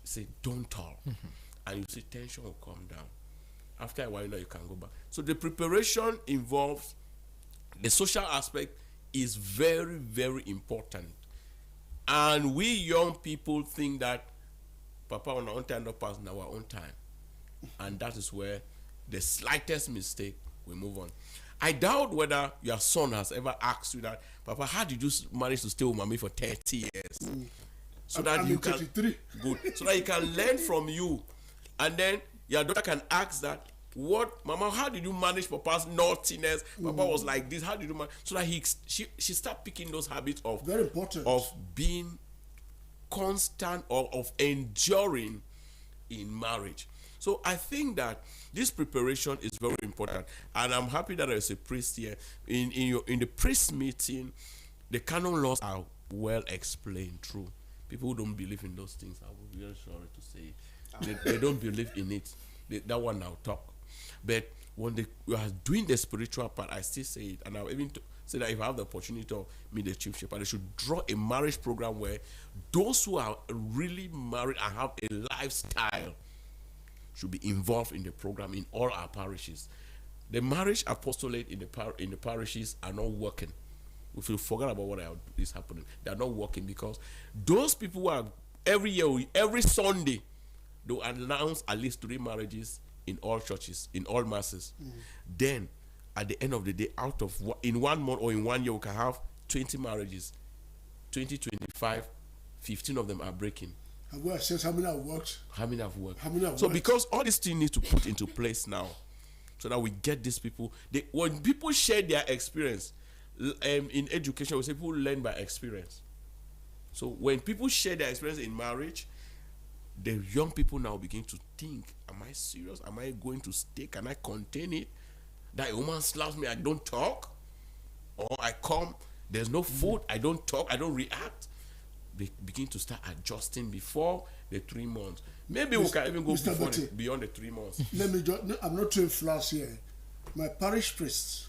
Say, don't talk. And you see tension will come down. After a while, you know you can go back. So the preparation involves the social aspect is very, very important. And we young people think that Papa on our own time, not pass in our own time. And that is where the slightest mistake will move on. I doubt whether your son has ever asked you that, Papa, how did you manage to stay with mommy for 30 years? So that I'm you in can 33. good. So that he can learn from you. And then your daughter can ask that, what, Mama, how did you manage Papa's naughtiness? Papa was like this, how did you manage? So that she start picking those habits of Very important. of being constant or of enduring in marriage. So I think that this preparation is very important, and I'm happy that there's a priest here. In the priest meeting, the canon laws are well explained through. People who don't believe in those things, I will be very sorry to say, they don't believe in it. That one I'll talk. But when we are doing the spiritual part, I still say it, and I'll even say that if I have the opportunity to meet the chief shepherd, they should draw a marriage program where those who are really married and have a lifestyle should be involved in the program in all our parishes. The marriage apostolate in the parishes are not working. If you forget about what is happening, they are not working because those people who are every year, every Sunday, they announce at least 3 marriages in all churches, in all masses. Then, at the end of the day, in 1 month or in 1 year, we can have 20 marriages. 20, 25, 15 of them are breaking. Have we assessed how many have worked? How many have worked? How many have So worked? because all these things need to put into place now, so that we get these people. When people share their experience, in education, we say people learn by experience. So when people share their experience in marriage, the young people now begin to think, am I serious? Am I going to stay? Can I contain it? That a woman slaps me, I don't talk? Or I come, there's no food, I don't talk, I don't react? They begin to start adjusting before the 3 months. Maybe we can even go Mr. Betty. beyond the 3 months. Let me just, no, I'm not throwing flowers here. My parish priest,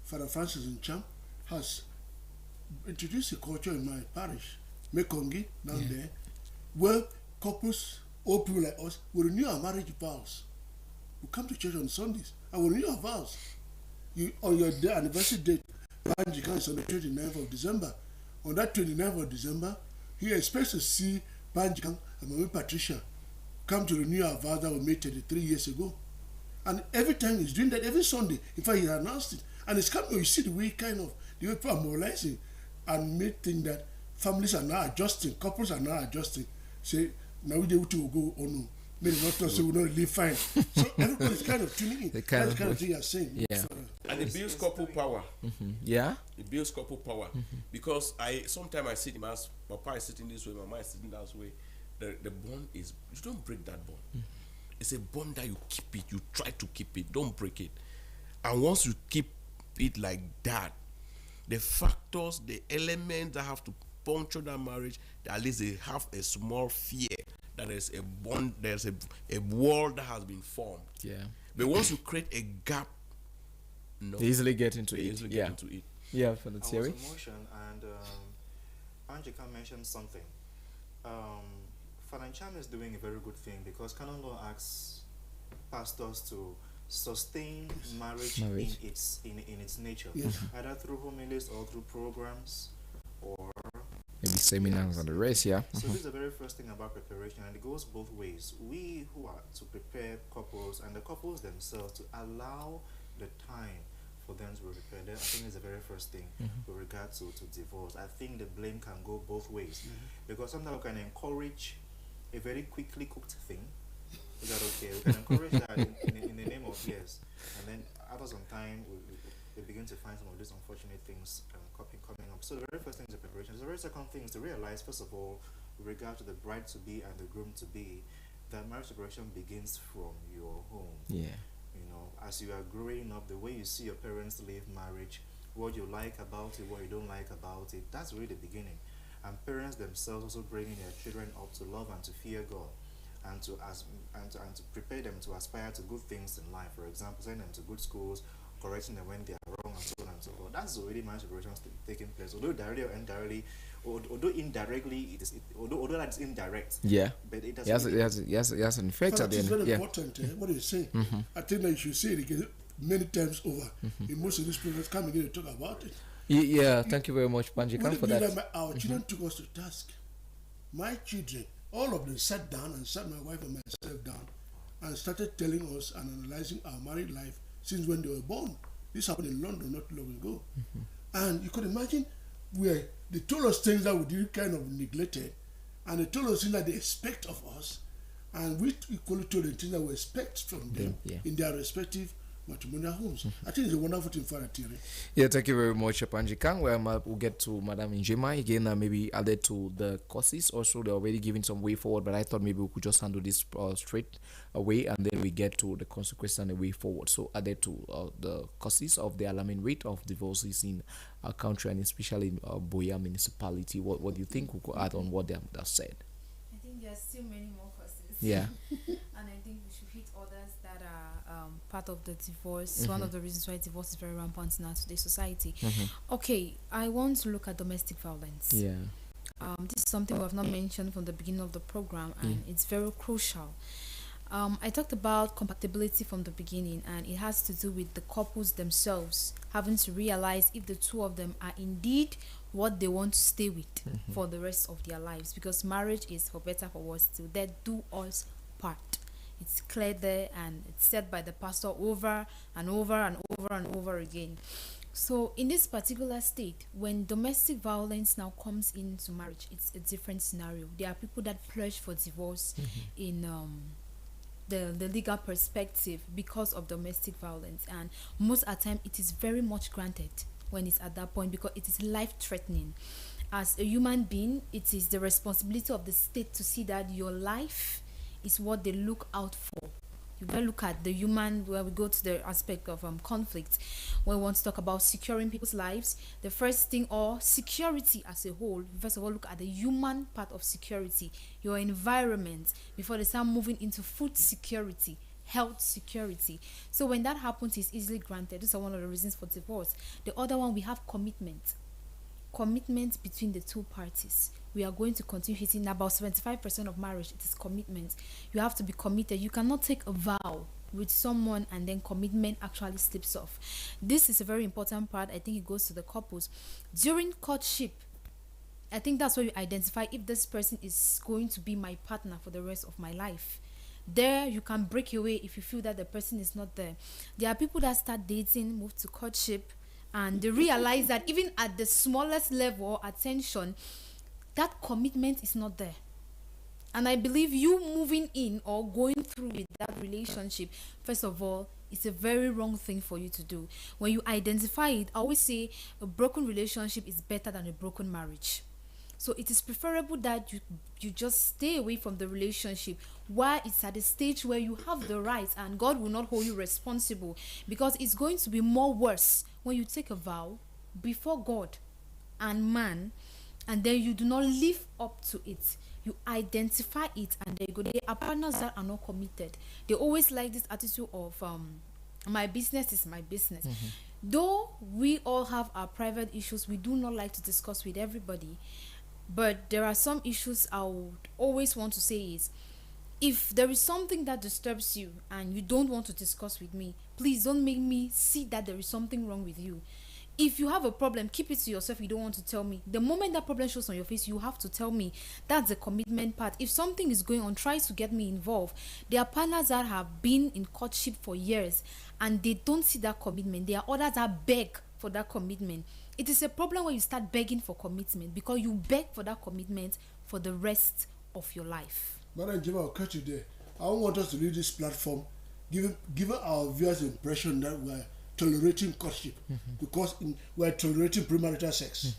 Father Francis Ncham, has introduced a culture in my parish, Mekongi, down there, where couples, old people like us, will renew our marriage vows. We come to church on Sundays and we renew our vows. On your anniversary date, Banjika is on the 29th of December. on that 29th of December, he expects to see Banjikang and Mami Patricia come to renew our vows that were made 33 years ago. And every time he's doing that, every Sunday, in fact, he announced it. And it's coming, you see the way the way people are mobilizing and made think that families are now adjusting, couples are now adjusting. Say, now we will go, oh no, maybe not us, so we'll not live fine. So everybody's kind of tuning in. That's the kind of thing you're saying. Yeah. So, And it builds couple power. Yeah. It builds couple power. Because sometimes I see him as Papa is sitting this way, Mama is sitting that way. The bond is, you don't break that bond. It's a bond that you keep it, you try to keep it, don't break it. And once you keep it like that, the factors, the elements that have to puncture that marriage, at least they have a small fear that there's a bond, there's a wall that has been formed. Yeah. But once you create a gap, no, They easily get into they it. easily Yeah. get into it. Yeah, for the I was theory. in motion, and Anjika mentioned something. Father Cham is doing a very good thing because canon law asks pastors to sustain marriage. Marriage. in its nature, Yes. either through homilies or through programs or. Maybe seminars and the rest, yeah. So this is the very first thing about preparation, and it goes both ways. We who are to prepare couples and the couples themselves to allow the time for them to be prepared. I think is the very first thing with regard to divorce. I think the blame can go both ways because sometimes we can encourage a very quickly cooked thing. Is that okay? We can encourage that in the name of yes, and then after some time we begin to find some of these unfortunate things coming up. So the very first thing is the preparation. The very second thing is to realize, first of all, with regard to the bride to be and the groom to be, that marriage preparation begins from your home. Yeah. You know, as you are growing up, the way you see your parents live marriage, what you like about it, what you don't like about it, that's really the beginning. And parents themselves also bringing their children up to love and to fear God, and to prepare them to aspire to good things in life. For example, sending them to good schools, correcting them when they are wrong, and so on and so forth. That's already marriage preparation taking place. Although directly or indirectly, although indirectly although that's indirect. Yeah. But it doesn't. Yes, an effect But at the it's end. very Yeah. important, what you're saying. I think that you should say it again many times over. In most of these programs, come again and talk about it. Yeah, thank you very much, Banjikan, for that. Our children took us to task. My children, all of them sat down and sat my wife and myself down and started telling us and analyzing our married life since when they were born. This happened in London not long ago. And you could imagine where they told us things that we did kind of neglected, and they told us things that they expect of us, and we equally told them things that we expect from them Yeah. in their respective matrimonial homes. I think it's a wonderful thing for Thierry. Yeah, thank you very much, Panjikan. We'll get to Madam Njema again, maybe added to the courses. Also, they're already giving some way forward, but I thought maybe we could just handle this straight away, and then we get to the consequences and the way forward. So, added to the causes of the alarming rate of divorces in our country, and especially in Boya municipality. What do you think we could add on what they have said? I think there are still many more causes. Yeah. And I think we should hit others that are part of the divorce. One of the reasons why divorce is very rampant in our today's society. Okay, I want to look at domestic violence. Yeah. This is something we have not mentioned from the beginning of the program, and it's very crucial. I talked about compatibility from the beginning, and it has to do with the couples themselves having to realize if the two of them are indeed what they want to stay with for the rest of their lives, because marriage is for better for worse till death do us part. It's clear there, and it's said by the pastor over and over and over and over again. So in this particular state, when domestic violence now comes into marriage, it's a different scenario. There are people that pledge for divorce in the legal perspective because of domestic violence, and most of the time it is very much granted when it's at that point, because it is life-threatening. As a human being, it is the responsibility of the state to see that your life is what they look out for. You gotta look at the human, where we go to the aspect of conflict. When we want to talk about securing people's lives, the first thing, or security as a whole, first of all, look at the human part of security, your environment, before they start moving into food security, health security. So when that happens, it's easily granted. These are one of the reasons for divorce. The other one, we have commitment between the two parties. We are going to continue hitting about 75% of marriage. It is commitment. You have to be committed. You cannot take a vow with someone and then commitment actually slips off. This is a very important part. I think it goes to the couples. During courtship, I think that's where you identify if this person is going to be my partner for the rest of my life. There you can break away if you feel that the person is not there. There are people that start dating, move to courtship, and they realize that even at the smallest level or attention, that commitment is not there. And I believe you moving in or going through with that relationship, first of all, it's a very wrong thing for you to do. When you identify it, I always say a broken relationship is better than a broken marriage. So it is preferable that you just stay away from the relationship while it's at a stage where you have the right and God will not hold you responsible, because it's going to be more worse when you take a vow before God and man and then you do not live up to it. You identify it and there you go. There are partners that are not committed. They always like this attitude of my business is my business. Though we all have our private issues, we do not like to discuss with everybody. But there are some issues I would always want to say is, if there is something that disturbs you and you don't want to discuss with me, please don't make me see that there is something wrong with you. If you have a problem, keep it to yourself. You don't want to tell me. The moment that problem shows on your face, you have to tell me. That's the commitment part. If something is going on, try to get me involved. There are partners that have been in courtship for years and they don't see that commitment. There are others that beg for that commitment. It is a problem when you start begging for commitment, because you beg for that commitment for the rest of your life. Madam Jima, I'll cut you there. I don't want us to leave this platform giving our viewers the impression that we're tolerating courtship because we're tolerating premarital sex.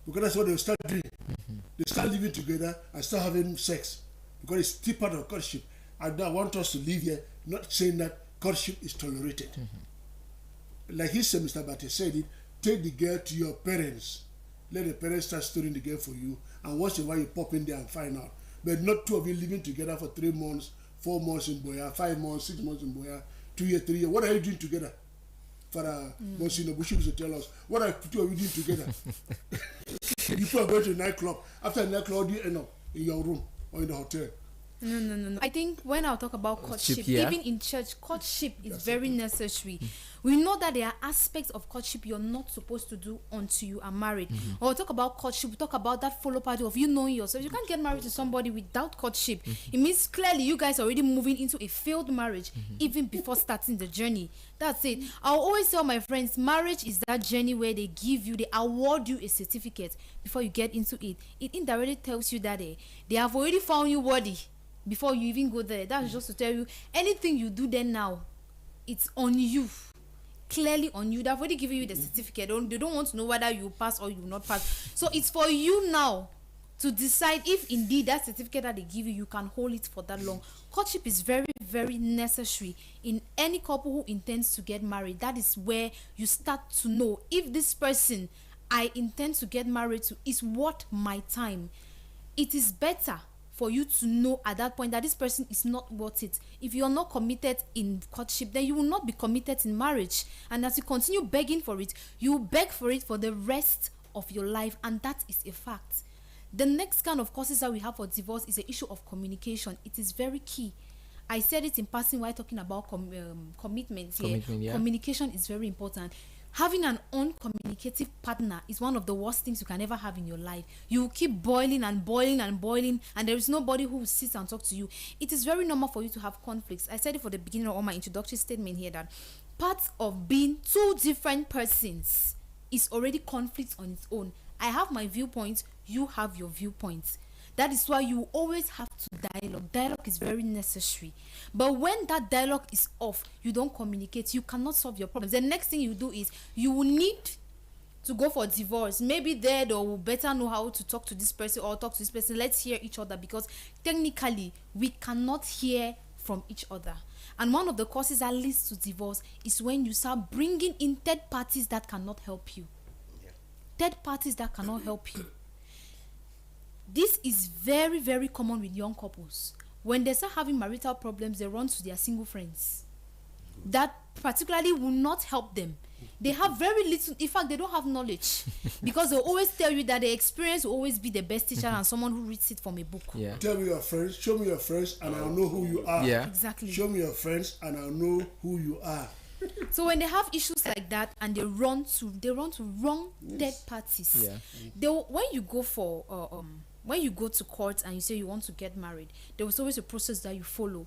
Because that's what they'll start doing. They start living together and start having sex because it's still part of courtship. And I want us to leave here not saying that courtship is tolerated. Like he said, Mr. Bate said it, take the girl to your parents. Let the parents start studying the girl for you. And once in a while you pop in there and find out. But not two of you living together for 3 months, 4 months in Boya, 5 months, 6 months in Boya, 2 years, 3 years. What are you doing together? Father Monsignor Bushi used to tell us, what are two of you doing together? You two are going to a nightclub. After a nightclub, do you end up in your room or in the hotel? No. I think when I talk about courtship, yeah. even in church, courtship is very necessary. We know that there are aspects of courtship you're not supposed to do until you are married. Or we talk about courtship, we talk about that follow party of you knowing yourself. You can't get married to somebody without courtship. It means clearly you guys are already moving into a failed marriage even before starting the journey. That's it. I'll always tell my friends, marriage is that journey where they award you a certificate before you get into it. It indirectly tells you that they have already found you worthy before you even go there. That's just to tell you, anything you do there now, it's on you. Clearly on you. They've already given you the certificate. They don't want to know whether you pass or you will not pass. So it's for you now to decide if indeed that certificate that they give you can hold it for that long. Courtship is very, very necessary in any couple who intends to get married. That is where you start to know if this person I intend to get married to is worth my time. It is better for you to know at that point that this person is not worth it. If you are not committed in courtship, then you will not be committed in marriage. And as you continue begging for it, you beg for it for the rest of your life, and that is a fact. The next kind of causes that we have for divorce is the issue of communication. It is very key. I said it in passing while talking about commitment here. Communication is very important. Having an uncommunicative partner is one of the worst things you can ever have in your life. You will keep boiling and boiling and boiling, and there is nobody who will sit and talk to you. It is very normal for you to have conflicts. I said it for the beginning of all my introductory statement here that part of being two different persons is already conflict on its own. I have my viewpoint, you have your viewpoint. That is why you always have to dialogue. Dialogue is very necessary. But when that dialogue is off, you don't communicate, you cannot solve your problems. The next thing you do is you will need to go for divorce. Maybe they will better know how to talk to this person or talk to this person. Let's hear each other, because technically we cannot hear from each other. And one of the causes that leads to divorce is when you start bringing in third parties that cannot help you. Third parties that cannot help you. This is very, very common with young couples. When they start having marital problems, they run to their single friends. That particularly will not help them. They have very little, in fact, they don't have knowledge. Because they always tell you that the experience will always be the best teacher and someone who reads it from a book. Yeah. Tell me your friends, show me your friends, and I'll know who you are. Yeah. Exactly. Show me your friends, and I'll know who you are. So when they have issues like that and they run to wrong third parties. Yeah. When you go for when you go to court and you say you want to get married, there was always a process that you follow.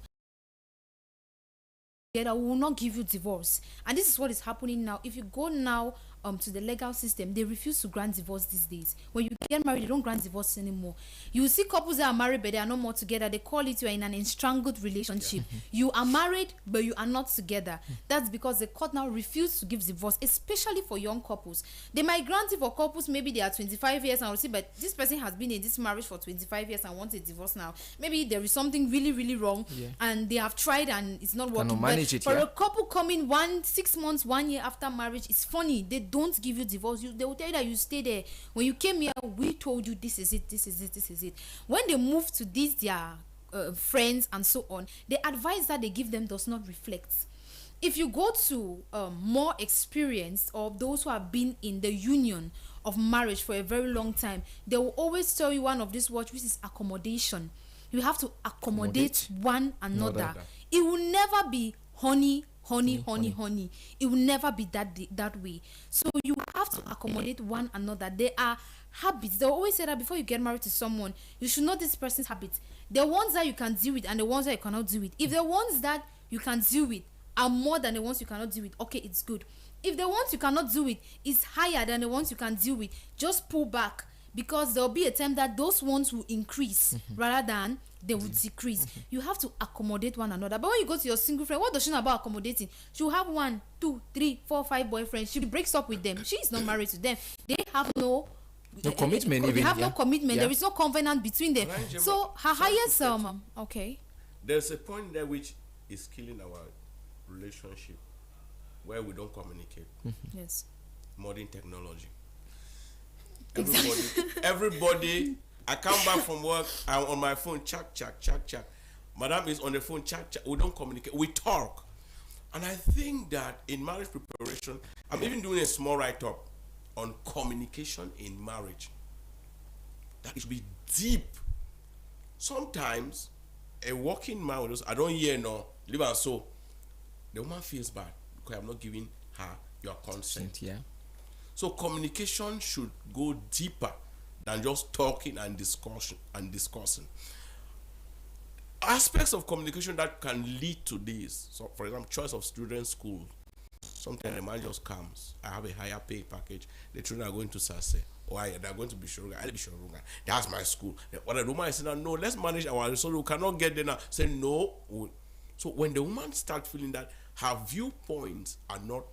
That will not give you divorce, and this is what is happening now. If you go now to the legal system, they refuse to grant divorce these days. When you get married, they don't grant divorce anymore. You see couples that are married but they are no more together. They call it you are in an entangled relationship. You are married but you are not together. That's because the court now refuse to give divorce, especially for young couples. They might grant it for couples, maybe they are 25 years and will see, but this person has been in this marriage for 25 years and wants a divorce now. Maybe there is something really, really wrong, and they have tried and it's not working. Manage it, for a couple coming 6 months, 1 year after marriage, it's funny. They don't give you divorce. They will tell you that you stay there. When you came here, we told you this is it, this is it, this is it. When they move to these their friends and so on, the advice that they give them does not reflect. If you go to more experienced or those who have been in the union of marriage for a very long time, they will always tell you one of these words, which is accommodation. You have to accommodate one another. It will never be honey. It will never be that way. So you have to accommodate one another. There are habits. They always say that before you get married to someone, you should know this person's habits. The ones that you can deal with and the ones that you cannot deal with. If the ones that you can deal with are more than the ones you cannot deal with, okay, it's good. If the ones you cannot deal with is higher than the ones you can deal with, just pull back, because there will be a time that those ones will increase rather than they will decrease. You have to accommodate one another. But when you go to your single friend, what does she know about accommodating? She will have 1, 2, 3, 4, 5 boyfriends. She breaks up with them. She is not married to them. They have no commitment. They have no commitment. There is no covenant between them. So her highest okay. There's a point there which is killing our relationship, where we don't communicate. Yes. Modern technology. Everybody. I come back from work, I'm on my phone, chat. Madam is on the phone, chat. We don't communicate, we talk. And I think that in marriage preparation, I'm even doing a small write-up on communication in marriage. That it should be deep. Sometimes a working man, I don't hear no, live and so. The woman feels bad because I'm not giving her your consent. Yeah. So communication should go deeper than just talking and discussing. Aspects of communication that can lead to this. So, for example, choice of student school. Sometimes a man just comes. I have a higher pay package. The children are going to Sase. Or they're going to Bishoruga. I'll be Bishoruga. That's my school. What the woman is saying, no, let's manage our resources. We cannot get there now. Say no. So when the woman starts feeling that her viewpoints are not,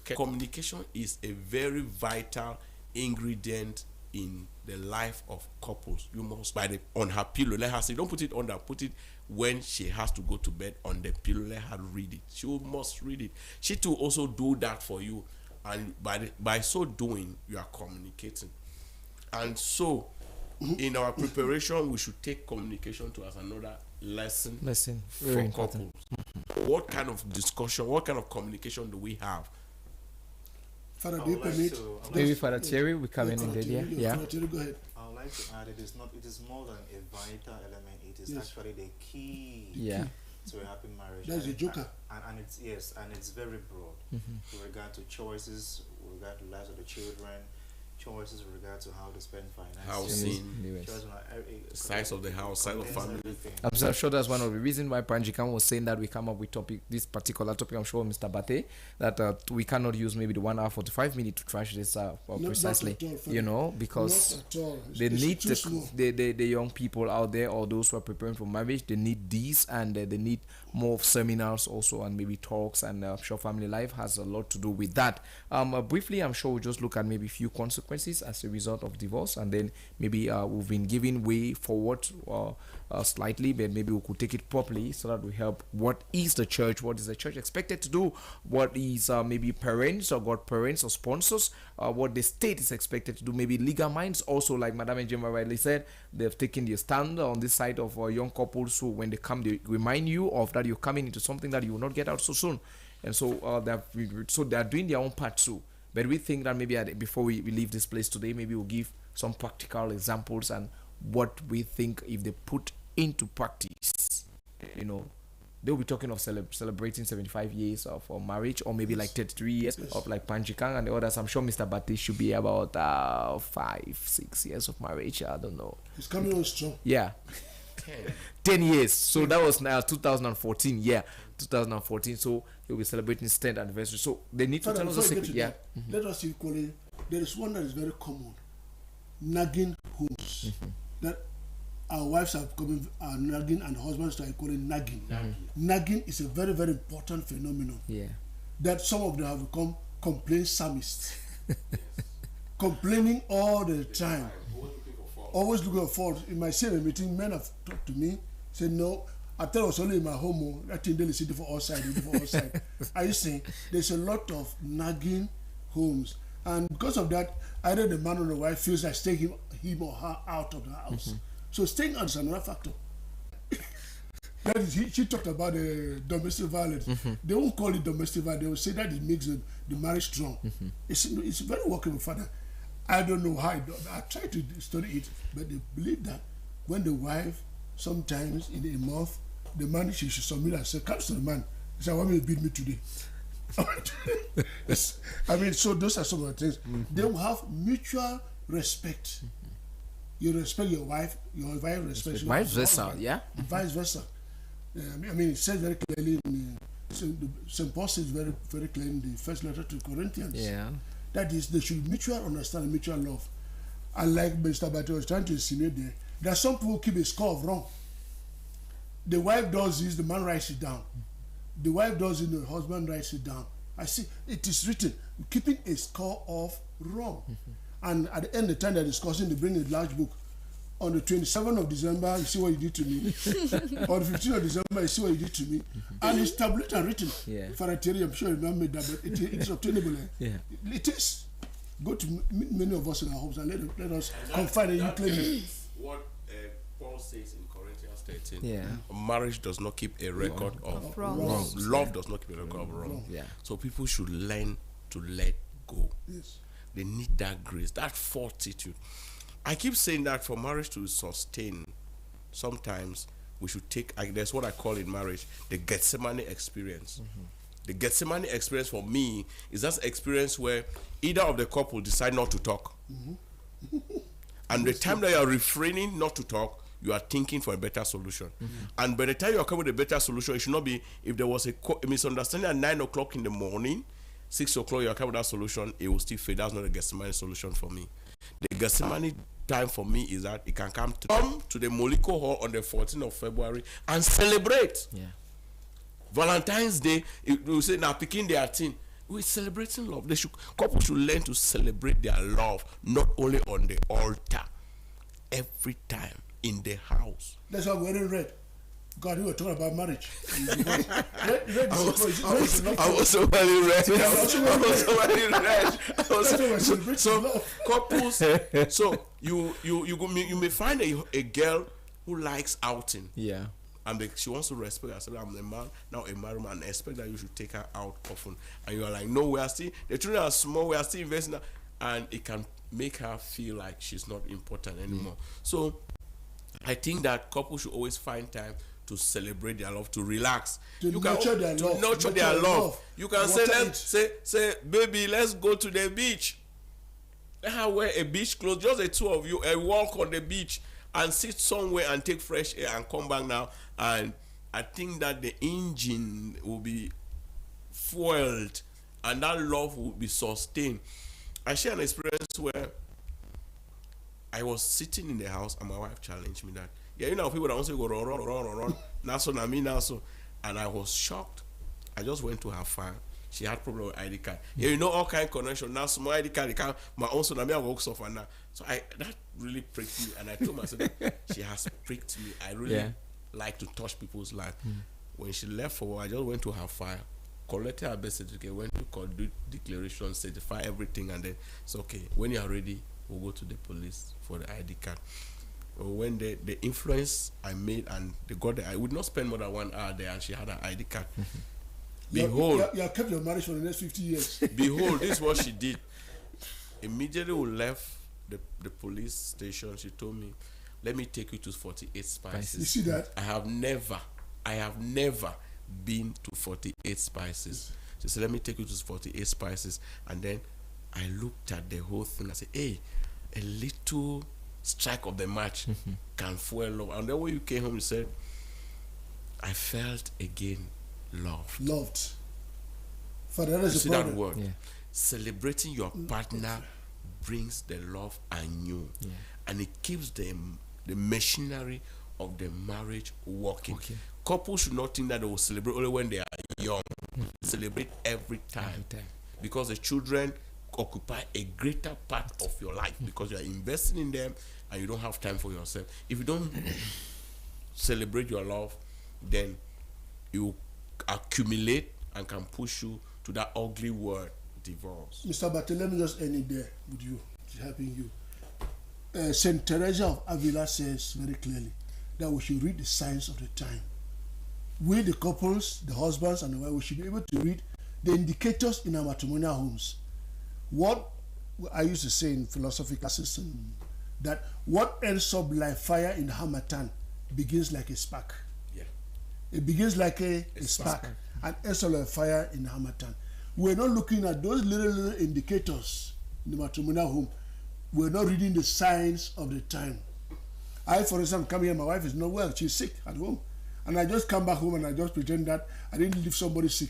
communication is a very vital ingredient in the life of couples. You must on her pillow, let her say, don't put it on that, put it when she has to go to bed on the pillow, let her read it. She must read it. She too also do that for you, and by so doing, you are communicating. And so in our preparation, we should take communication to as another lesson very for couples. What kind of discussion, what kind of communication do we have? Father, do you permit? Maybe Father Thierry, we come in there. Yeah. Father Thierry, go ahead. I would like to add, it is more than a vital element. It is actually the key to a happy marriage. That's the joker. And it's very broad with regard to choices, with regard to the lives of the children, choices with regard to how to spend finances, housing, size of the house, size of family. I'm sure that's one of the reasons why Pranjikam was saying that we come up with this particular topic. I'm sure Mr. Bate that we cannot use maybe the 1 hour 45 minutes to trash this precisely, because they need the young people out there, or those who are preparing for marriage. They need these, and they need more of seminars also, and maybe talks, and I'm sure family life has a lot to do with that. Briefly, I'm sure we'll just look at maybe a few consequences as a result of divorce, and then maybe we've been giving way forward slightly, but maybe we could take it properly so that we help. What is the church expected to do? What is maybe parents or godparents or sponsors, what the state is expected to do? Maybe legal minds also, like Madam Njema rightly said, they've taken their stand on this side of young couples who, when they come, they remind you of that you're coming into something that you will not get out so soon, and so they're doing their own part too. But we think that maybe before we leave this place today, maybe we'll give some practical examples and what we think if they put into practice, they'll be talking of celebrating 75 years of marriage, or maybe like 33 years of like Panjikang and the others. I'm sure Mr. Bate should be about 5-6 years of marriage. I don't know. It's coming on strong. Yeah. 10 years. So that was now 2014. Yeah, 2014. So you'll be celebrating his 10th anniversary. So they need to Father, tell us the before you secret. get to Yeah. that, let us equally. There is one that is very common: nagging homes. That our wives are nagging, and husbands are equally nagging. Nagging is a very, very important phenomenon. Yeah. That some of them have become complaint psalmists, complaining all the time, always looking for fault. In my same meeting, men have talked to me, said, "No, I thought I was only in my home. I think they listen for all sides, for all sides." Are you saying there's a lot of nagging homes, and because of that, either the man or the wife feels like taking him or her out of the house. So staying out is another factor. That is, she talked about the domestic violence. They won't call it domestic violence. They will say that it makes the marriage strong. It's very workable, Father. I don't know how. I try to study it, but they believe that when the wife, sometimes in a month, the man she should submit and say, comes to the man, he said, "I want me to beat me today." I mean, so those are some of the things. They will have mutual respect. You respect your wife respects your Vice versa. husband. Yeah. Vice versa. I mean, it says very clearly in St. Paul says very, very clearly in the first letter to Corinthians. Yeah. That is, they should mutual understand and mutual love. And like Mr. Bate was trying to insinuate there are some people who keep a score of wrong. The wife does this, the man writes it down. The wife does it, the husband writes it down. I see, it is written, keeping a score of wrong. And at the end of the time they're discussing, they bring a large book. On the 27th of December, you see what you did to me. On the 15th of December, you see what you did to me. And it's tablet and written. Yeah. For Thierry, I'm sure you remember that, but it's obtainable. Yeah. It is. Go to many of us in our homes and let us confide in you claim. What Paul says in Corinthians 13. Yeah. Marriage does not keep a record of Wrong. Love does not keep a record of wrong. Yeah. So people should learn to let go. Yes. They need that grace, that fortitude. I keep saying that for marriage to sustain, sometimes we should take, that's what I call in marriage, the Gethsemane experience. The Gethsemane experience for me is that experience where either of the couple decide not to talk. And the time that you are refraining not to talk, you are thinking for a better solution. And by the time you are coming with a better solution, it should not be, if there was a misunderstanding at 9 o'clock in the morning, 6 o'clock you are coming with that solution, it will still fail. That's not a Gethsemane solution for me. The Gethsemane time for me is that it can come to the Moliko Hall on the 14th of February and celebrate. Yeah. Valentine's Day, we say now picking their thing. We're celebrating love. Couples should learn to celebrate their love, not only on the altar, every time in the house. That's why we're wearing red. God, we were talking about marriage. I was so very red. So couples, so you may find a girl who likes outing. Yeah. And she wants to respect herself. I'm a man, now a married man, and expect that you should take her out often. And you are like, no, the children are small, we are still investing. And it can make her feel like she's not important anymore. So I think that couples should always find time to celebrate their love, to relax. To nurture their love. You can say, baby, let's go to the beach. Let her wear a beach clothes, just the two of you, and walk on the beach and sit somewhere and take fresh air and come back now. And I think that the engine will be fueled and that love will be sustained. I share an experience where I was sitting in the house and my wife challenged me that, yeah, you know, people that want to go run. Now so, now me, now so. And I was shocked. I just went to her file. She had problem with ID card. Yeah, you know, all kind of connection. Now, some ID card, my own son, I work so far now. So that really pricked me. And I told myself that she has pricked me. I really like to touch people's life. When she left for a while, I just went to her file, collected her birth certificate, went to court, do declaration, certify everything, and then it's okay. When you are ready, we'll go to the police for the ID card. When the influence I made and they got there, I would not spend more than 1 hour there, and she had an ID card. Behold, you have kept your marriage for the next 50 years. Behold, this is what she did. Immediately we left the police station, she told me, let me take you to 48 Spices. You see that? I have never been to 48 spices. She said, let me take you to 48 spices. And then I looked at the whole thing. I said, hey, a little strike of the match can fuel love. And then when you came home, you said, I felt again loved. Loved. Father, that is See the that problem. word? Yeah. Celebrating your partner brings the love anew. Yeah. And it keeps the machinery of the marriage working. Okay. Couples should not think that they will celebrate only when they are young. Celebrate every time. Because the children occupy a greater part of your life because you are investing in them and you don't have time for yourself. If you don't celebrate your love, then you accumulate and can push you to that ugly word, divorce. Mr. Bate, let me just end it there with you, helping you. Saint Teresa of Avila says very clearly that we should read the signs of the time. We, the couples, the husbands and the wives, we should be able to read the indicators in our matrimonial homes. What I used to say in philosophy classes, that what ends up like fire in the harmattan begins like a spark. Yeah. It begins like a spark and ends up like fire in the harmattan. We're not looking at those little indicators in the matrimonial home. We're not reading the signs of the time. I, for example, come here, my wife is not well, she's sick at home. And I just come back home and I just pretend that I didn't leave somebody sick.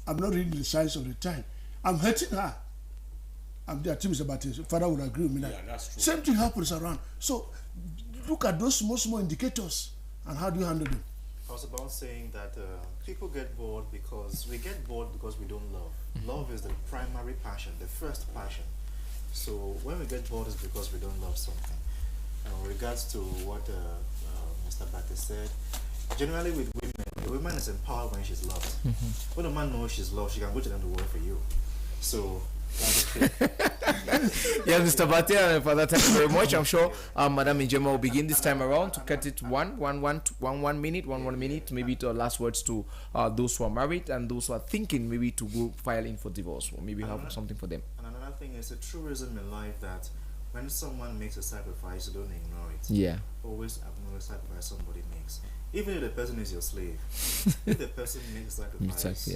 I'm not reading the signs of the time. I'm hurting her. I'm there, Mr. Bate, Father would agree with me. Yeah, that's true. Same thing happens around. So look at those small indicators and how do you handle them? I was about saying that people get bored because we get bored because we don't love. Love is the primary passion, the first passion. So when we get bored, it's because we don't love something. In regards to what Mr. Bate said, generally with women, a woman is empowered when she's loved. When a man knows she's loved, she can go to them to work for you. So yeah, Mr. Bate and Father, thank you very much. I'm sure Madam Njema will begin this time around to cut it one minute, maybe to last words to those who are married and those who are thinking maybe to go file in for divorce, or maybe have something for them. And another thing is a truism in life that when someone makes a sacrifice, don't ignore it. Yeah. Always acknowledge the sacrifice somebody makes. Even if the person is your slave, if the person makes a sacrifice,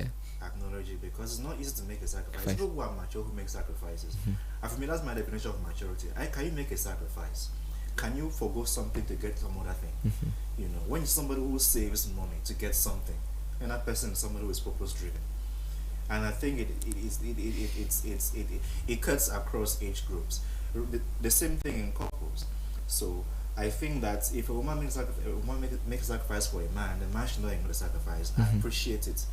acknowledge it, because it's not easy to make a sacrifice. People who are mature who make sacrifices. And for me, that's my definition of maturity. Can you make a sacrifice? Can you forgo something to get some other thing? You know, when you're somebody who saves money to get something, and that person is somebody who is purpose driven. And I think it cuts across age groups. The same thing in couples. So I think that if a woman makes a sacrifice for a man, the man should not ignore the sacrifice. I appreciate it.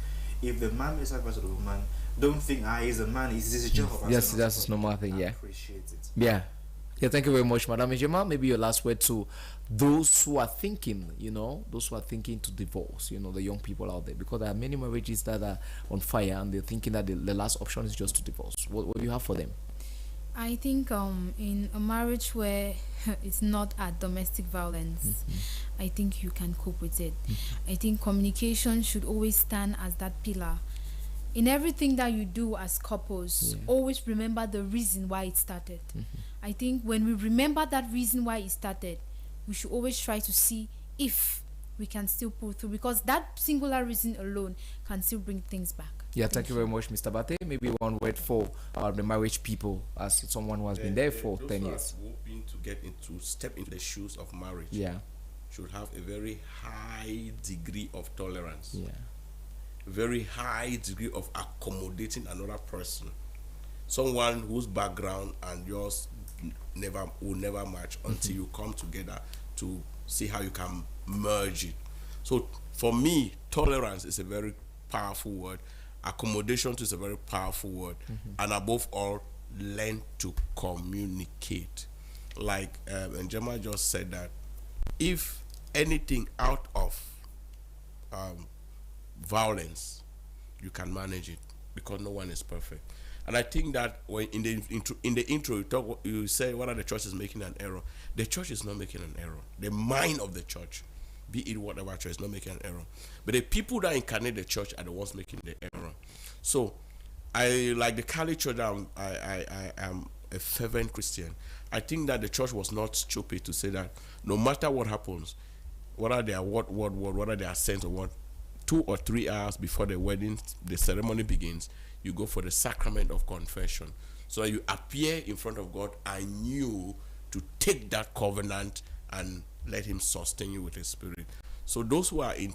If the man makes a sacrifice for the woman, don't think he's a man, it's his job. Yes, that's a normal thing. Yeah. I appreciate it. Yeah. Yeah, thank you very much, Madam Njema. Maybe your last word to those who are thinking, those who are thinking to divorce, the young people out there, because there are many marriages that are on fire and they're thinking that the last option is just to divorce. What do you have for them? I think in a marriage where it's not at domestic violence, I think you can cope with it. I think communication should always stand as that pillar. In everything that you do as couples, always remember the reason why it started. I think when we remember that reason why it started, we should always try to see if we can still pull through, because that singular reason alone can still bring things back. Yeah, thank you very much, Mr. Bate. Maybe one word for the marriage people, as someone who has been there for 10 years. Hoping to step into the shoes of marriage. Yeah. Should have a very high degree of tolerance. Yeah. Very high degree of accommodating another person. Someone whose background and yours will never match until you come together to see how you can merge it. So for me, tolerance is a very powerful word. Accommodation is a very powerful word. And above all, learn to communicate. Like Njema just said, that if anything out of violence, you can manage it, because no one is perfect. And I think that when in the intro you say what are the churches making an error? The church is not making an error. The mind of the church, be it whatever church, is not making an error. But the people that incarnate the church are the ones making the error. So I like the Cali church. I am a fervent Christian. I think that the church was not stupid to say that no matter what happens, whether they are whether they are sent or what, 2 or 3 hours before the wedding, the ceremony begins, you go for the sacrament of confession. So you appear in front of God anew to take that covenant and let him sustain you with his spirit. So those who are into